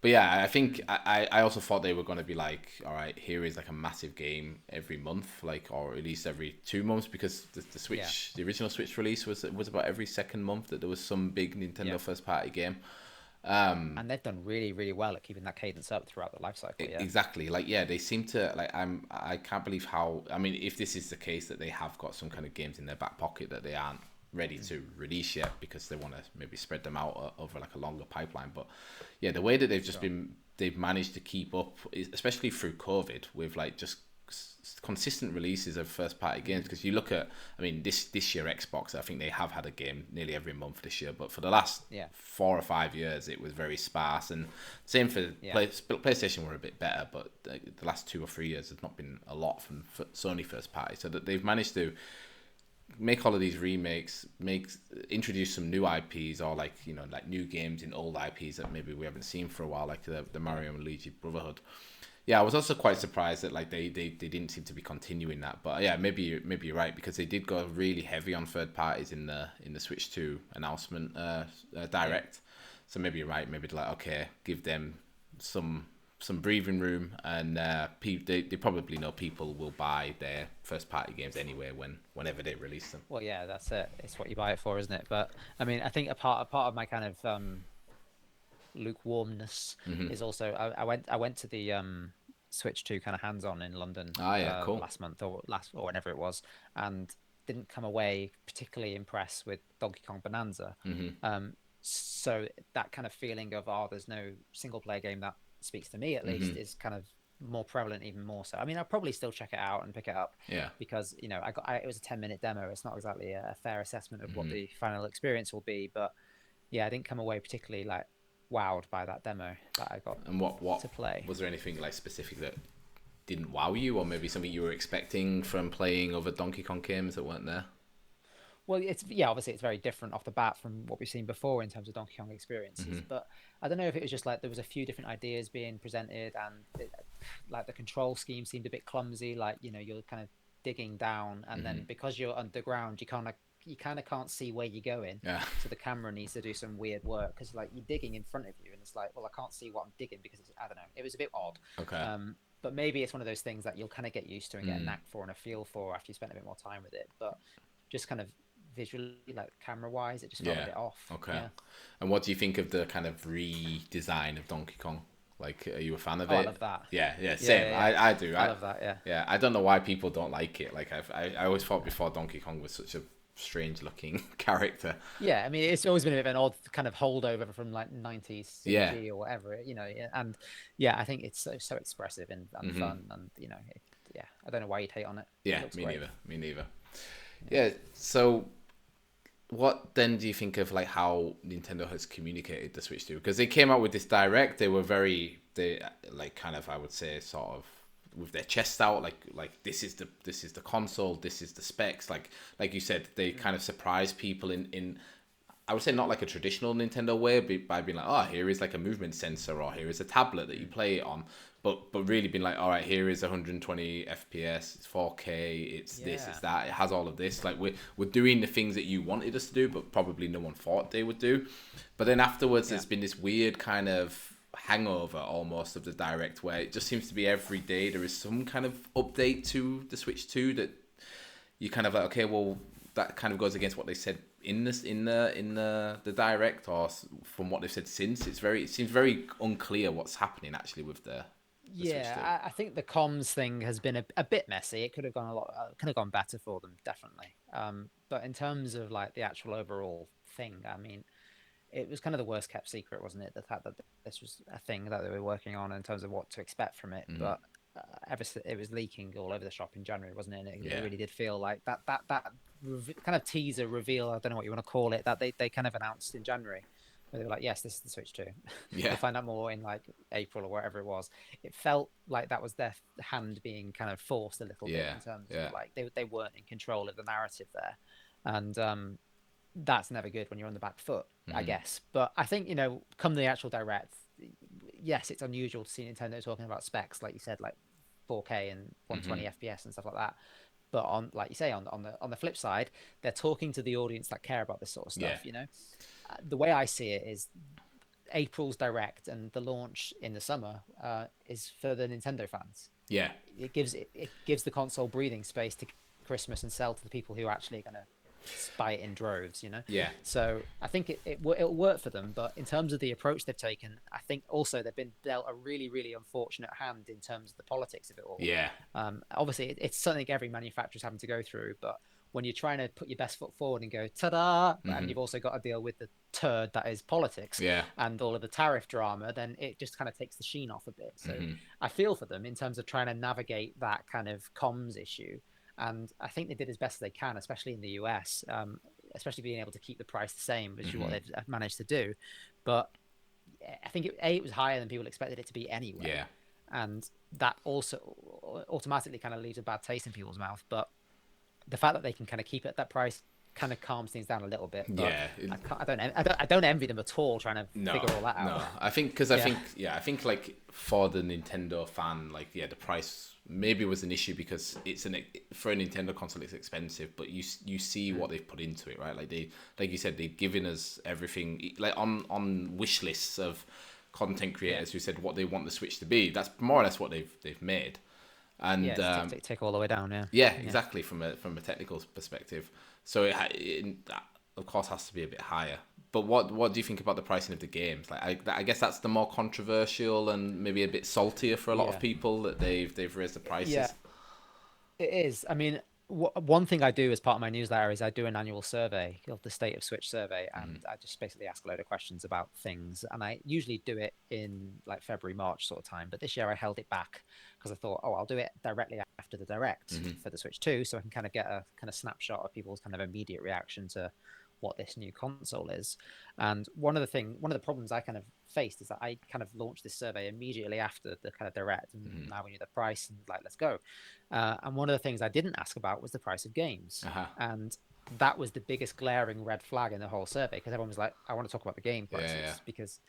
But yeah, I think I also thought they were going to be like, all right, here is like a massive game every month, like, or at least every 2 months, because the Switch, the original Switch release was about every second month that there was some big Nintendo first party game. And they've done really, really well at keeping that cadence up throughout the life cycle. Yeah. Exactly. Like, yeah, they seem to like. I can't believe how. I mean, if this is the case that they have got some kind of games in their back pocket that they aren't ready to release yet because they want to maybe spread them out over like a longer pipeline. But yeah, the way that they've just they've managed to keep up, especially through COVID, with like just consistent releases of first party games, because you look at, I mean, this year Xbox, I think they have had a game nearly every month this year, but for the last 4 or 5 years it was very sparse, and same for PlayStation were a bit better, but the last 2 or 3 years there's not been a lot from Sony first party, so that they've managed to make all of these remakes, introduce some new IPs, or like, you know, like new games in old IPs that maybe we haven't seen for a while, like the Mario and Luigi Brotherhood. Yeah, I was also quite surprised that like they didn't seem to be continuing that. But yeah, maybe you're right, because they did go really heavy on third parties in the Switch 2 announcement direct. So maybe you're right. Maybe they're like, okay, give them some breathing room, and they probably know people will buy their first party games anyway whenever they release them. Well, yeah, that's it. It's what you buy it for, isn't it? But I mean, I think a part of my kind of lukewarmness is also I went to the Switch 2 kind of hands-on in London Cool. last month or whenever it was, and didn't come away particularly impressed with Donkey Kong Bonanza. So that kind of feeling of there's no single player game that speaks to me, at least, is kind of more prevalent, even more so. I mean, I'll probably still check it out and pick it up, because, you know, it was a 10-minute demo. It's not exactly a fair assessment of what the final experience will be, but yeah, I didn't come away particularly like wowed by that demo that I got. And what to play. Was there anything like specific that didn't wow you, or maybe something you were expecting from playing other Donkey Kong games that weren't there? Well, obviously it's very different off the bat from what we've seen before in terms of Donkey Kong experiences. But I don't know if it was just like there was a few different ideas being presented, and like the control scheme seemed a bit clumsy. Like, you know, you're kind of digging down, and then because you're underground, you kind of can't see where you're going. So the camera needs to do some weird work, because like you're digging in front of you, and it's like, well, I can't see what I'm digging because I don't know. It was a bit odd. But maybe it's one of those things that you'll kind of get used to and get a knack for and a feel for after you spend a bit more time with it. But just kind of visually, like camera wise, it just felt a bit off. And what do you think of the kind of redesign of Donkey Kong? Like, are you a fan of it? I love that. Same. I do. I love that. I don't know why people don't like it. Like, I always thought before Donkey Kong was such a strange looking character. I mean, it's always been a bit of an odd kind of holdover from like 90s CG or whatever, you know. And I think it's so expressive and fun, and you know, I don't know why you'd hate on it. Me neither. Yeah, so what then do you think of like how Nintendo has communicated the Switch 2? Because they came out with this direct, they like kind of, I would say, sort of with their chest out, like this is the console, this is the specs, like you said, they kind of surprise people in I would say not like a traditional Nintendo way, by being like, oh, here is like a movement sensor, or here is a tablet that you play it on, but really being like, all right, here is 120 FPS, it's 4K, it's this, it's that, it has all of this. Like we're doing the things that you wanted us to do, but probably no one thought they would do. But then afterwards, there's been this weird kind of hangover almost of the direct, where it just seems to be every day there is some kind of update to the Switch 2 that you kind of like, okay, well, that kind of goes against what they said in the direct, or from what they've said since. It seems very unclear what's happening actually with the I think the comms thing has been a bit messy. It could have gone better for them, definitely. But in terms of like the actual overall thing, I mean, it was kind of the worst kept secret, wasn't it? The fact that this was a thing that they were working on in terms of what to expect from it. But it was leaking all over the shop in January, wasn't it? And it really did feel like that kind of teaser reveal, I don't know what you want to call it, that they kind of announced in January, where they were like, yes, this is the Switch 2. We'll find out more in like April or wherever it was. It felt like that was their hand being kind of forced a little bit in terms of like they weren't in control of the narrative there. And that's never good when you're on the back foot, I guess. But I think, you know, come the actual direct, yes, it's unusual to see Nintendo talking about specs, like you said, like 4K and 120 FPS and stuff like that. But on, like you say, on the flip side, they're talking to the audience that care about this sort of stuff. You know, the way I see it is April's direct and the launch in the summer is for the Nintendo fans. It gives the console breathing space to Christmas and sell to the people who are actually going to buy it in droves, you know. So I think it'll work for them, but in terms of the approach they've taken, I think also they've been dealt a really, really unfortunate hand in terms of the politics of it all. Obviously it's something every manufacturer's having to go through, but when you're trying to put your best foot forward and go ta-da, and Hmm. you've also got to deal with the turd that is politics Yeah. and all of the tariff drama, then it just kind of takes the sheen off a bit. So Hmm. I feel for them in terms of trying to navigate that kind of comms issue. And I think they did as best as they can, especially in the US, especially being able to keep the price the same, which is what Hmm. they've managed to do. But I think it was higher than people expected it to be anyway. Yeah. And that also automatically kind of leaves a bad taste in people's mouth. But the fact that they can kind of keep it at that price kind of calms things down a little bit. But Yeah. I don't envy them at all trying to No, figure all that out. no. I think because Yeah. I think like for the Nintendo fan, like the price maybe was an issue because for a Nintendo console it's expensive, but you see what they've put into it, right? Like like you said, they've given us everything like on wish lists of content creators who said what they want the Switch to be. That's more or less what they've made. And Yeah, it's tick, tick, tick all the way down. Yeah. yeah, exactly from a technical perspective. So that of course has to be a bit higher. But what do you think about the pricing of the games? Like I guess that's the more controversial and maybe a bit saltier for a lot of Yeah. people that they've raised the prices. Yeah, it is. I mean, one thing I do as part of my newsletter is I do an annual survey of the state of Switch survey, and I just basically ask a load of questions about things. And I usually do it in like February, March sort of time. But this year I held it back because I thought, oh, I'll do it directly after the direct for the Switch 2, so I can kind of get a kind of snapshot of people's kind of immediate reaction to what this new console is. And one of the problems I kind of faced is that I kind of launched this survey immediately after the kind of direct, and now we knew the price and like, let's go. And one of the things I didn't ask about was the price of games. Uh-huh. And that was the biggest glaring red flag in the whole survey, because everyone was like, I want to talk about the game prices, Yeah. because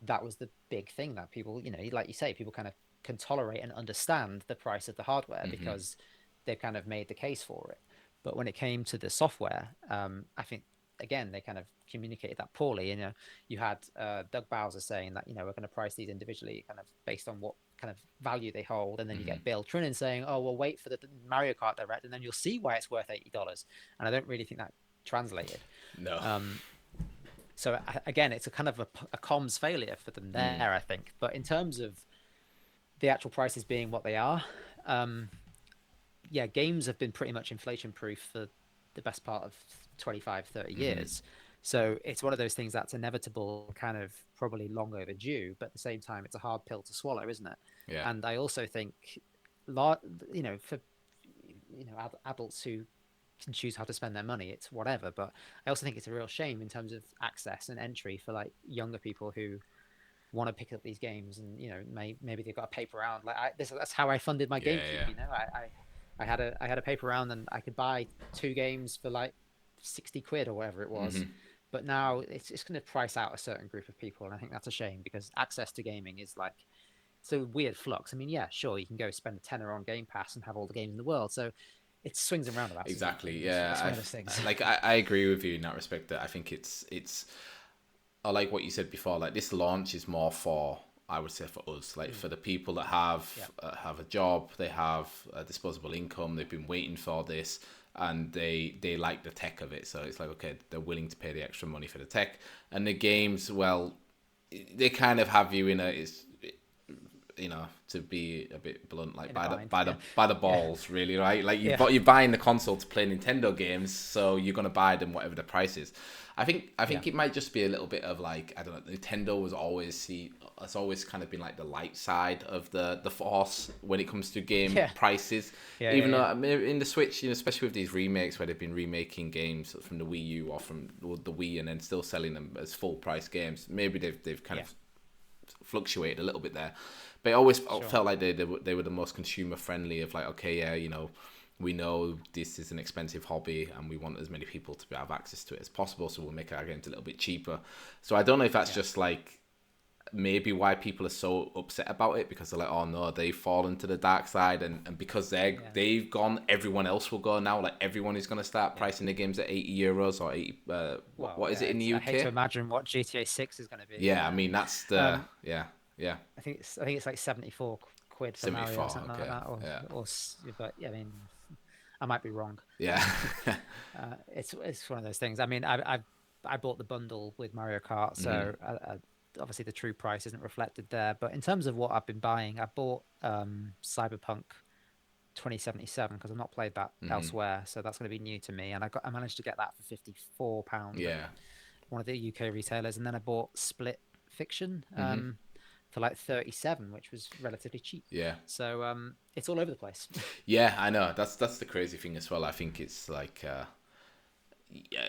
that was the big thing that people, like you say, people kind of can tolerate and understand the price of the hardware because they've kind of made the case for it. But when it came to the software, I think again they kind of communicated that poorly. You had Doug Bowser saying that we're going to price these individually, kind of based on what kind of value they hold, and then you get Bill Trinan saying, "Oh, well, wait for the Mario Kart Direct, and then you'll see why it's worth $80." And I don't really think that translated. No. So again, it's a kind of a comms failure for them there, I think. But in terms of the actual prices being what they are, yeah, games have been pretty much inflation proof for the best part of 25, 30 years. So it's one of those things that's inevitable, kind of probably long overdue, but at the same time, it's a hard pill to swallow, isn't it? Yeah. And I also think, for adults who can choose how to spend their money, it's whatever. But I also think it's a real shame in terms of access and entry for like younger people who want to pick up these games, and maybe they've got a paper round. Like that's how I funded my GameCube. Yeah. I had a paper round, and I could buy 2 games for like 60 quid or whatever it was. But now it's going to price out a certain group of people, and I think that's a shame, because access to gaming is like, it's a weird flux. I mean, yeah, sure, you can go spend a tenner on Game Pass and have all the games in the world. So it swings and roundabouts. Exactly. It's one of those things. Like I agree with you in that respect. That I think it's. I like what you said before. Like this launch is more for, I would say, for us, like for the people that have a job, they have a disposable income, they've been waiting for this, and they like the tech of it. So it's like, okay, they're willing to pay the extra money for the tech. And the games, well, they kind of have you in to be a bit blunt, like by the balls, really, right? Like you're buying the console to play Nintendo games, so you're gonna buy them whatever the price is. I think it might just be a little bit of like, I don't know, Nintendo has always kind of been like the light side of the force when it comes to game prices. Even though in the Switch, especially with these remakes where they've been remaking games from the Wii U or from the Wii and then still selling them as full price games, maybe they've kind of fluctuated a little bit there. But it always felt like they were the most consumer friendly of like, okay, we know this is an expensive hobby and we want as many people to have access to it as possible, so we'll make our games a little bit cheaper. So I don't know if that's just like maybe why people are so upset about it, because they're like, oh no, they've fallen to the dark side, and because they've gone, everyone else will go now. Like everyone is going to start pricing the games at €80 or 80. What is it in the UK? I hate to imagine what GTA 6, is going to be. Yeah, I mean that's the yeah. I think it's like 74 quid for Mario or something like that. But yeah, I mean, I might be wrong. Yeah. It's one of those things. I mean, I bought the bundle with Mario Kart, so obviously the true price isn't reflected there. But in terms of what I've been buying, I bought Cyberpunk 2077 because I've not played that elsewhere, so that's going to be new to me. And I managed to get that for £54 Yeah. at one of the UK retailers, and then I bought Split Fiction for like 37, which was relatively cheap. Yeah. So it's all over the place. Yeah, I know. That's the crazy thing as well. I think it's like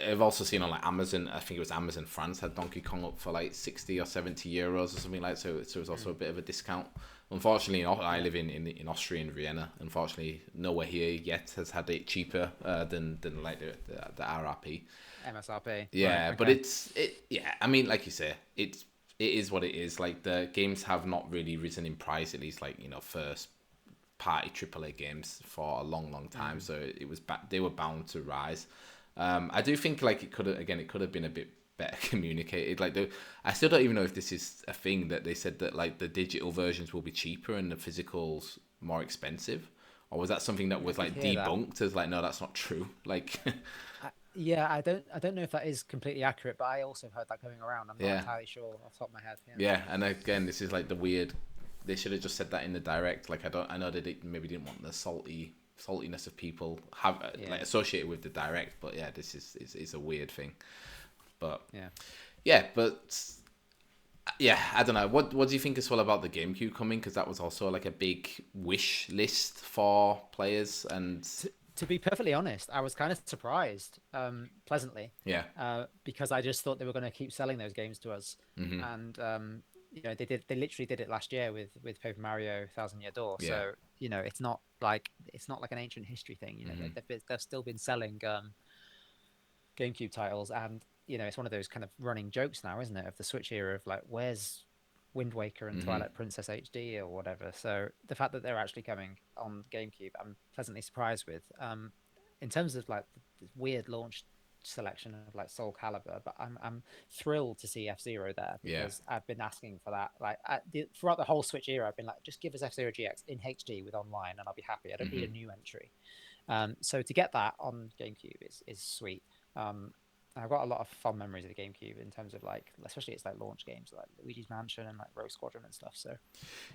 I've also seen on like Amazon. I think it was Amazon France had Donkey Kong up for like 60 or 70 euros or something like. So it was also a bit of a discount. Unfortunately, I live in Austria, in Vienna. Unfortunately, nowhere here yet has had it cheaper than like the RRP. MSRP. Yeah, right, but okay. yeah. I mean, like you say, it is what it is. Like the games have not really risen in price, at least like first party AAA games for a long time. So it was they were bound to rise. I do think like it could have been a bit better communicated. Like I still don't even know if this is a thing that they said that like the digital versions will be cheaper and the physicals more expensive, or was that something that was like debunked as like no, that's not true. Like yeah, I don't know if that is completely accurate, but I also heard that going around. I'm not yeah, entirely sure off the top of my head. yeah, and again, this is like the weird. They should have just said that in the direct. Like I know they maybe didn't want the saltiness of people like associated with the direct, but yeah, this is a weird thing. But yeah, I don't know. What do you think as well about the GameCube coming? Because that was also like a big wish list for players. And to be perfectly honest, I was kind of surprised, pleasantly. Yeah. Because I just thought they were going to keep selling those games to us, and they literally did it last year with Paper Mario Thousand Year Door. Yeah. So it's not like an ancient history thing. They've still been selling GameCube titles, and it's one of those kind of running jokes now, isn't it, of the Switch era of like, where's Wind Waker and Twilight Princess HD or whatever. So the fact that they're actually coming on GameCube, I'm pleasantly surprised with. In terms of like the weird launch selection of like Soul Calibur, but I'm thrilled to see F-Zero there because I've been asking for that. Like throughout the whole Switch era, I've been like, just give us F-Zero GX in HD with online, and I'll be happy. I don't need a new entry. So to get that on GameCube is sweet. I've got a lot of fond memories of the GameCube in terms of like, especially its like launch games like Luigi's Mansion and like Rogue Squadron and stuff. So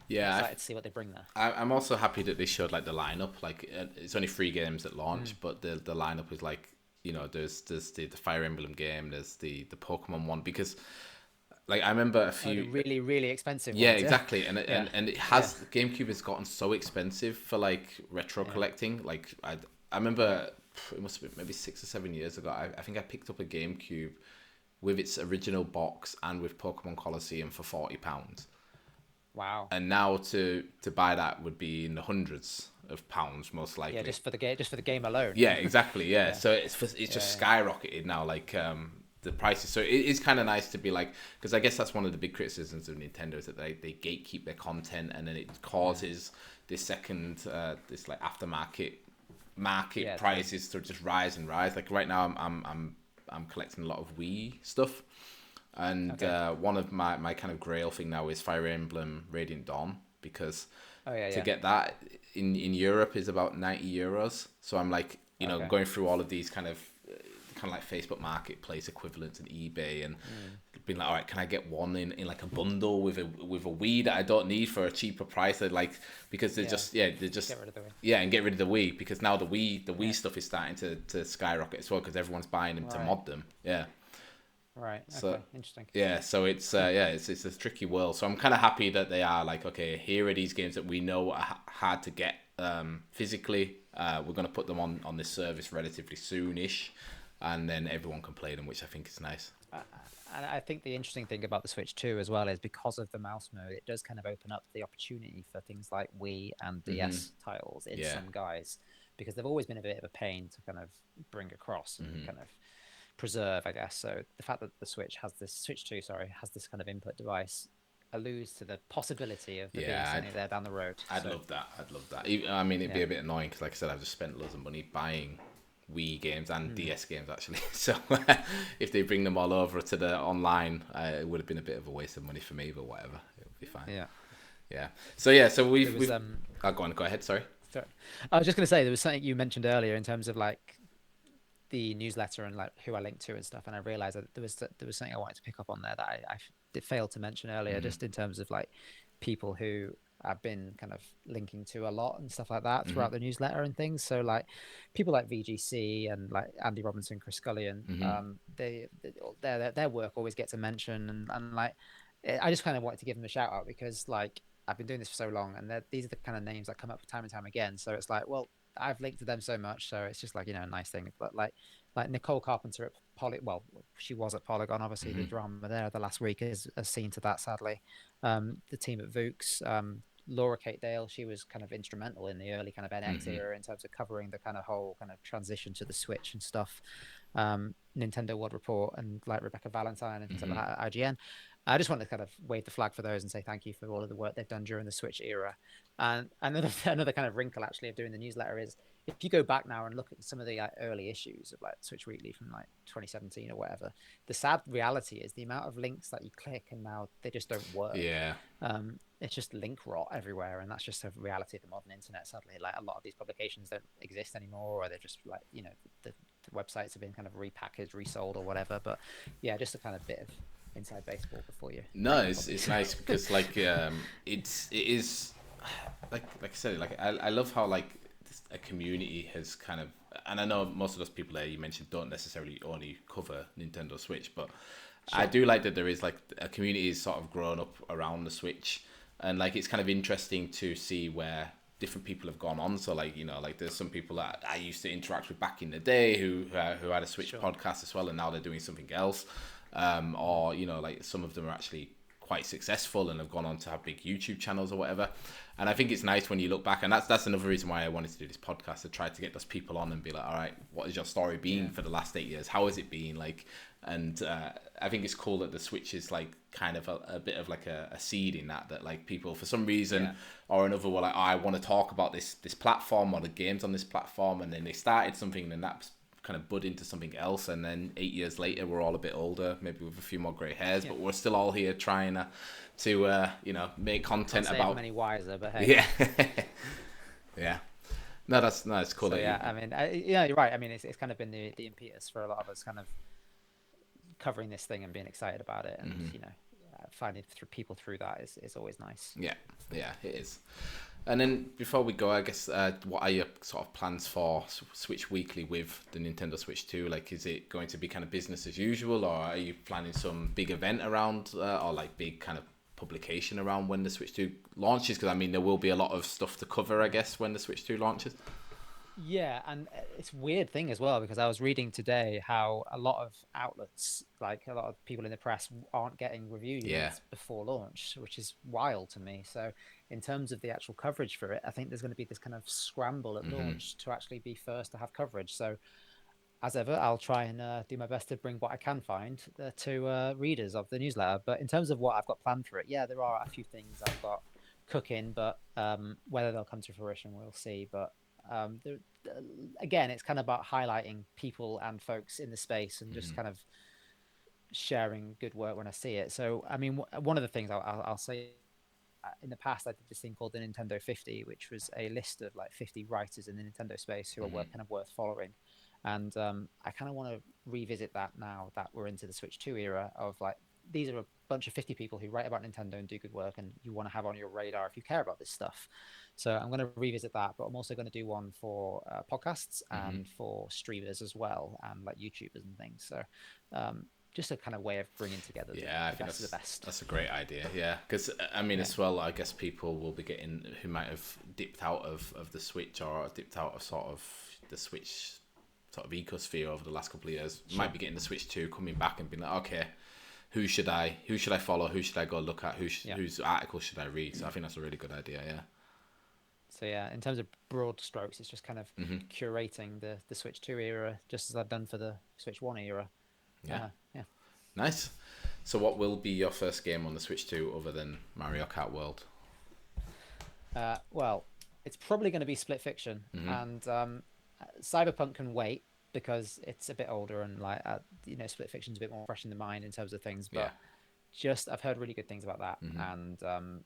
yeah, I'm excited to see what they bring there. I'm also happy that they showed like the lineup. Like it's only 3 games at launch, but the lineup is like there's the Fire Emblem game, there's the Pokemon one, because like I remember a few really really expensive yeah ones, exactly and it has GameCube has gotten so expensive for like retro collecting. Like I remember it must have been maybe 6 or 7 years ago. I think I picked up a GameCube with its original box and with Pokemon Colosseum for £40. Wow. And now to buy that would be in the hundreds of pounds most likely. Yeah, just for the game alone. Yeah, exactly. Yeah, so it's just skyrocketed now. Like the prices. So it is kind of nice to be like, because I guess that's one of the big criticisms of Nintendo is that they gatekeep their content, and then it causes this second this like aftermarket prices to just rise and rise. Like right now, I'm collecting a lot of Wii stuff, and one of my kind of grail thing now is Fire Emblem Radiant Dawn, because to get that in Europe is about €90. So I'm like going through all of these kind of like Facebook Marketplace equivalents and eBay, and being like, all right, can I get one in like a bundle with a Wii that I don't need for a cheaper price? They're like, because they're just get rid of the Wii. And get rid of the Wii, because now the Wii stuff is starting to skyrocket as well, because everyone's buying them to mod them. Yeah. Right. Okay. So interesting. Yeah, so it's it's a tricky world. So I'm kind of happy that they are like, okay, here are these games that we know are hard to get physically. We're going to put them on this service relatively soonish, and then everyone can play them, which I think is nice. And I think the interesting thing about the Switch 2 as well is because of the mouse mode, it does kind of open up the opportunity for things like Wii and DS titles in some guys, because they've always been a bit of a pain to kind of bring across and kind of preserve, I guess. So the fact that the Switch 2 has this kind of input device alludes to the possibility of being something there down the road. I'd love that. I mean, it'd be a bit annoying because, like I said, I've just spent loads of money buying Wii games and DS games actually. So if they bring them all over to the online, it would have been a bit of a waste of money for me, but whatever, it would be fine. So we've go ahead. Sorry. I was just going to say, there was something you mentioned earlier in terms of like the newsletter and like who I linked to and stuff, and I realized that there was something I wanted to pick up on there that I failed to mention earlier, just in terms of like people who I've been kind of linking to a lot and stuff like that throughout the newsletter and things. So like people like VGC and like Andy Robinson, Chris Scullion, their work always gets a mention, and like I just kind of wanted to give them a shout out because like I've been doing this for so long, and these are the kind of names that come up time and time again. So it's like, well, I've linked to them so much, so it's just like, you know, a nice thing. But like Nicole Carpenter at well, she was at Polygon. Obviously, the drama there the last week is seen to that, sadly. The team at Vooks, Laura Kate Dale, she was kind of instrumental in the early kind of NX era in terms of covering the kind of whole kind of transition to the Switch and stuff. Nintendo World Report and like Rebecca Valentine and things like that at IGN. I just want to kind of wave the flag for those and say thank you for all of the work they've done during the Switch era. And another kind of wrinkle actually of doing the newsletter is if you go back now and look at some of the early issues of like Switch Weekly from like 2017 or whatever, the sad reality is the amount of links that you click and now they just don't work. Yeah. It's just link rot everywhere, and that's just a reality of the modern internet. Sadly, like a lot of these publications don't exist anymore, or they're just like, you know, the websites have been kind of repackaged, resold, or whatever. But yeah, just a kind of bit of inside baseball before you. No, it's nice because like it is like I said, like I love how like a community has kind of, and I know most of those people there you mentioned don't necessarily only cover Nintendo Switch, but I do like that there is like a community is sort of grown up around the Switch, and like it's kind of interesting to see where different people have gone on. So like, you know, like there's some people that I used to interact with back in the day who had a Switch podcast as well, and now they're doing something else. Or, you know, like some of them are actually quite successful and have gone on to have big YouTube channels or whatever. And I think it's nice when you look back, and that's another reason why I wanted to do this podcast, to try to get those people on and be like, all right, what has your story been for the last 8 years? How has it been? Like, and I think it's cool that the Switch is like kind of a bit of like a seed in that like people for some reason or another were like, oh, I want to talk about this platform or the games on this platform, and then they started something and that's kind of bud into something else, and then 8 years later we're all a bit older, maybe with a few more grey hairs, but we're still all here trying to you know, make content about many wiser, but hey. Yeah no, that's cool. So, I mean, yeah, you're right. I mean, it's kind of been the impetus for a lot of us kind of covering this thing and being excited about it, and you know, finding people through that is always nice. Yeah, it is. And then before we go, I guess, what are your sort of plans for Switch Weekly with the Nintendo Switch 2? Like, is it going to be kind of business as usual, or are you planning some big event around, or like big kind of publication around when the Switch 2 launches? Because I mean, there will be a lot of stuff to cover, I guess, when the Switch 2 launches. Yeah, and it's a weird thing as well, because I was reading today how a lot of outlets, like a lot of people in the press, aren't getting review units before launch, which is wild to me. So in terms of the actual coverage for it, I think there's going to be this kind of scramble at launch to actually be first to have coverage. So as ever, I'll try and do my best to bring what I can find to readers of the newsletter. But in terms of what I've got planned for it, yeah, there are a few things I've got cooking, but whether they'll come to fruition, we'll see. But again, it's kind of about highlighting people and folks in the space and just kind of sharing good work when I see it. So, I mean, one of the things I'll say, in the past, I did this thing called the Nintendo 50, which was a list of like 50 writers in the Nintendo space who are kind of worth following. And I kind of want to revisit that now that we're into the Switch 2 era of like, these are a bunch of 50 people who write about Nintendo and do good work, and you want to have on your radar if you care about this stuff. So I'm going to revisit that, but I'm also going to do one for podcasts and for streamers as well, and like YouTubers and things. So just a kind of way of bringing together the I think best of the best. That's a great idea, yeah. Because, I mean, as well, I guess people will be getting, who might have dipped out of the Switch or dipped out of sort of the Switch sort of ecosphere over the last couple of years, might be getting the Switch 2, coming back and being like, okay, who should I follow? Who should I go look at? Whose article should I read? So I think that's a really good idea, yeah. So yeah, in terms of broad strokes, it's just kind of curating the Switch 2 era, just as I've done for the Switch 1 era. Yeah. Nice. So what will be your first game on the Switch 2 other than Mario Kart World? Well, it's probably going to be Split Fiction, and Cyberpunk can wait because it's a bit older and like you know, Split Fiction's a bit more fresh in the mind in terms of things. But I've heard really good things about that, and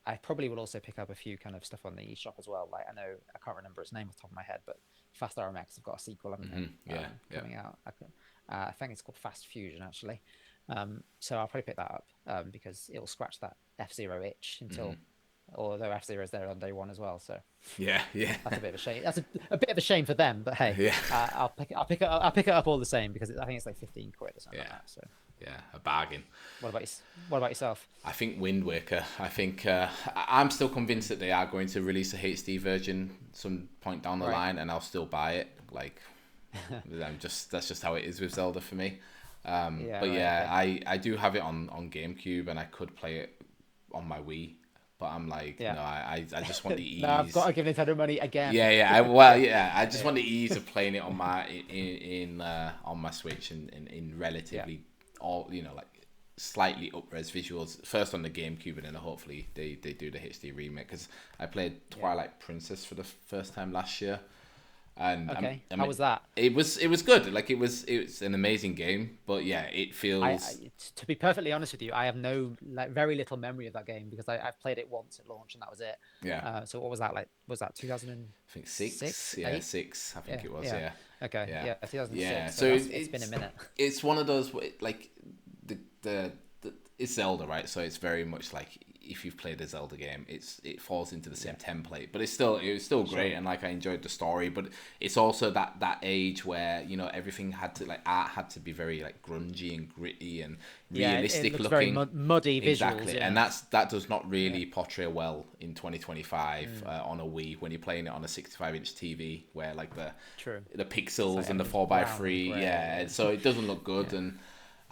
I probably will also pick up a few kind of stuff on the eShop as well. Like, I know I can't remember its name off the top of my head, but Fast RMX have got a sequel, haven't they? Coming out. I think it's called Fast Fusion actually. So I'll probably pick that up because it'll scratch that F-Zero itch until although F-Zero is there on day one as well. So Yeah, yeah, that's a bit of a shame. That's a bit of a shame for them. But hey, yeah, I'll pick it up all the same because I think it's like 15 quid or something like yeah, that. So yeah. A bargain. what about yourself? I think Wind Waker. I think I'm still convinced that they are going to release a HD version some point down the Right. line, and I'll still buy it. Like, that's just how it is with Zelda for me. Yeah. But Right. yeah, Okay. I do have it on GameCube, and I could play it on my Wii. But I'm like, Yeah. no, I just want the No, I've got ease. to give Nintendo money again. Yeah, yeah. Well, yeah. I just want the ease of playing it on my on my Switch and in Yeah. relatively all like slightly up-res visuals. First on the GameCube, and then hopefully they do the HD remake. Because I played Twilight Princess for the first time last year, and Okay. I How mean, was that? it was good. Like it's an amazing game, but yeah, it I, feels. to be perfectly honest with you, I have no very little memory of that game because I've played it once at launch and that was it. Yeah, So what was that like? Was that I think 2006, six. Yeah, 8? six. I think Yeah, it was. yeah. Yeah, Okay, yeah, yeah, yeah. 2006. So So it's been a minute. it's one of those like the it's Zelda, right? So it's very much like if you've played a Zelda game, it falls into the same template, but it was still great, and like I enjoyed the story, but it's also that age where everything had to like art had to be very like grungy and gritty and Yeah, it realistic looks very looking. muddy visuals. Exactly, Yeah, and that does not yeah, really portray well in 2025 on a Wii when you're playing it on a 65-inch TV where like true. the It's pixels like and the everything's brown and 4:3, grey. yeah, Yeah, so it doesn't look good. yeah. And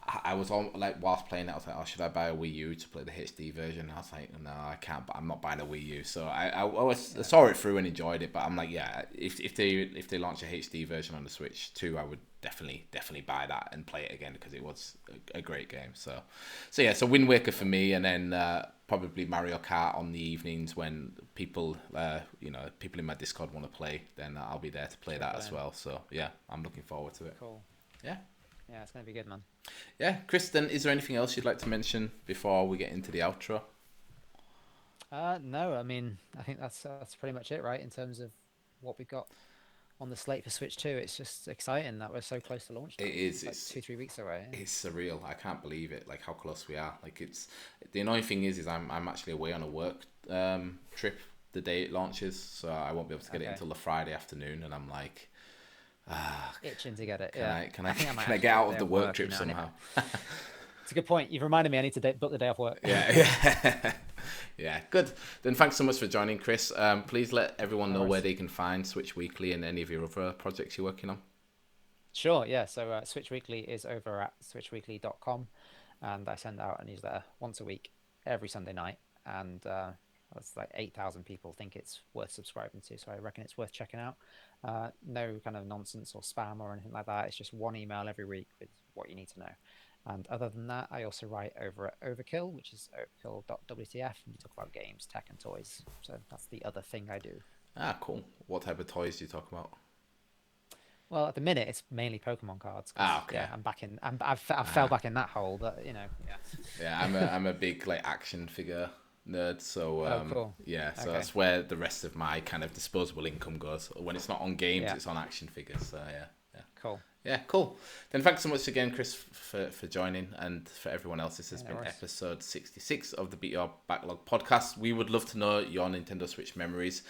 I was on like whilst playing it, I was like, oh, should I buy a Wii U to play the HD version? I was like, no, I can't. But I'm not buying a Wii U. So I saw it through and enjoyed it. But I'm like, yeah, if they launch a HD version on the Switch too, I would definitely buy that and play it again because it was a great game. So yeah, so Wind Waker for me, and then probably Mario Kart on the evenings when people people in my Discord want to play. Then I'll be there to play that as well. So yeah, I'm looking forward to it. Cool. Yeah. Yeah, it's gonna be good, man. Yeah, Kristen, is there anything else you'd like to mention before we get into the outro? No, I mean, I think that's pretty much it, right? In terms of what we've got on the slate for Switch 2, it's just exciting that we're so close to launch now. It is. It's like It's 2-3 weeks away. Yeah. it's surreal. I can't believe it. Like how close we are. Like it's the annoying thing is I'm actually away on a work trip the day it launches, so I won't be able to get it Okay. until the Friday afternoon, and I'm like, Itching to get it. can Yeah. I can I I think I might can I actually get have out a of day the off work work, trip you know, anyway. somehow? It's a good point. You've reminded me I need to book the day off work. Yeah, yeah. Yeah, good. Then thanks so much for joining, Chris. Please let everyone No know where worries. they can find Switch Weekly and any of your other projects you're working on. Sure, yeah. So Switch Weekly is over at switchweekly.com, and I send out a newsletter once a week, every Sunday night, and that's like 8,000 people think it's worth subscribing to, so I reckon it's worth checking out. No kind of nonsense or spam or anything like that. It's just one email every week with what you need to know. And other than that, I also write over at Overkill, which is overkill.wtf, and we talk about games, tech, and toys. So that's the other thing I do. Ah, cool. What type of toys do you talk about? Well, at the minute, it's mainly Pokemon cards. 'Cause, Ah, okay. yeah, I'm back in. I fell back in that hole, but yeah. Yeah, I'm a big like action figure nerd, so Oh, cool. yeah, so Okay. that's where the rest of my kind of disposable income goes. When it's not on games, Yeah. it's on action figures. So yeah, yeah. Cool. Yeah, cool. Then thanks so much again, Chris, for joining, and for everyone else. This has No been worries. episode 66 of the Beat Your Backlog podcast. We would love to know your Nintendo Switch memories,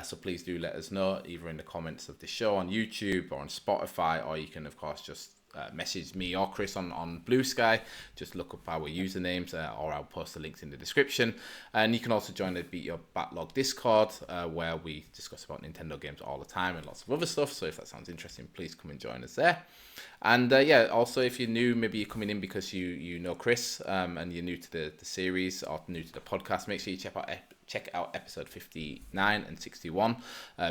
so please do let us know either in the comments of the show on YouTube or on Spotify, or you can of course just message me or Chris on Blue Sky. Just look up our usernames, or I'll post the links in the description. And you can also join the Beat Your Backlog Discord, where we discuss about Nintendo games all the time and lots of other stuff. So if that sounds interesting, please come and join us there. And yeah, also if you're new, maybe you're coming in because you know Chris, and you're new to the series or new to the podcast, make sure you check out episode 59 and 61,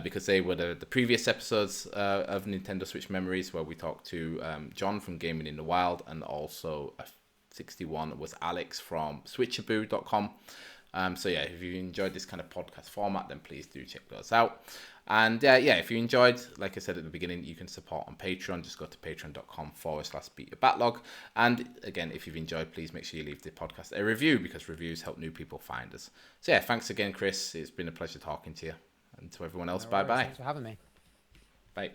because they were the previous episodes of Nintendo Switch Memories, where we talked to John from Gaming in the Wild, and also 61 was Alex from switchaboo.com. So yeah, if you enjoyed this kind of podcast format, then please do check those out. And yeah, if you enjoyed, like I said at the beginning, you can support on Patreon. Just go to patreon.com/beatyourbacklog. And again, if you've enjoyed, please make sure you leave the podcast a review, because reviews help new people find us. So yeah, thanks again, Chris. It's been a pleasure talking to you. And to everyone else, No worries. bye-bye. Thanks for having me. Bye.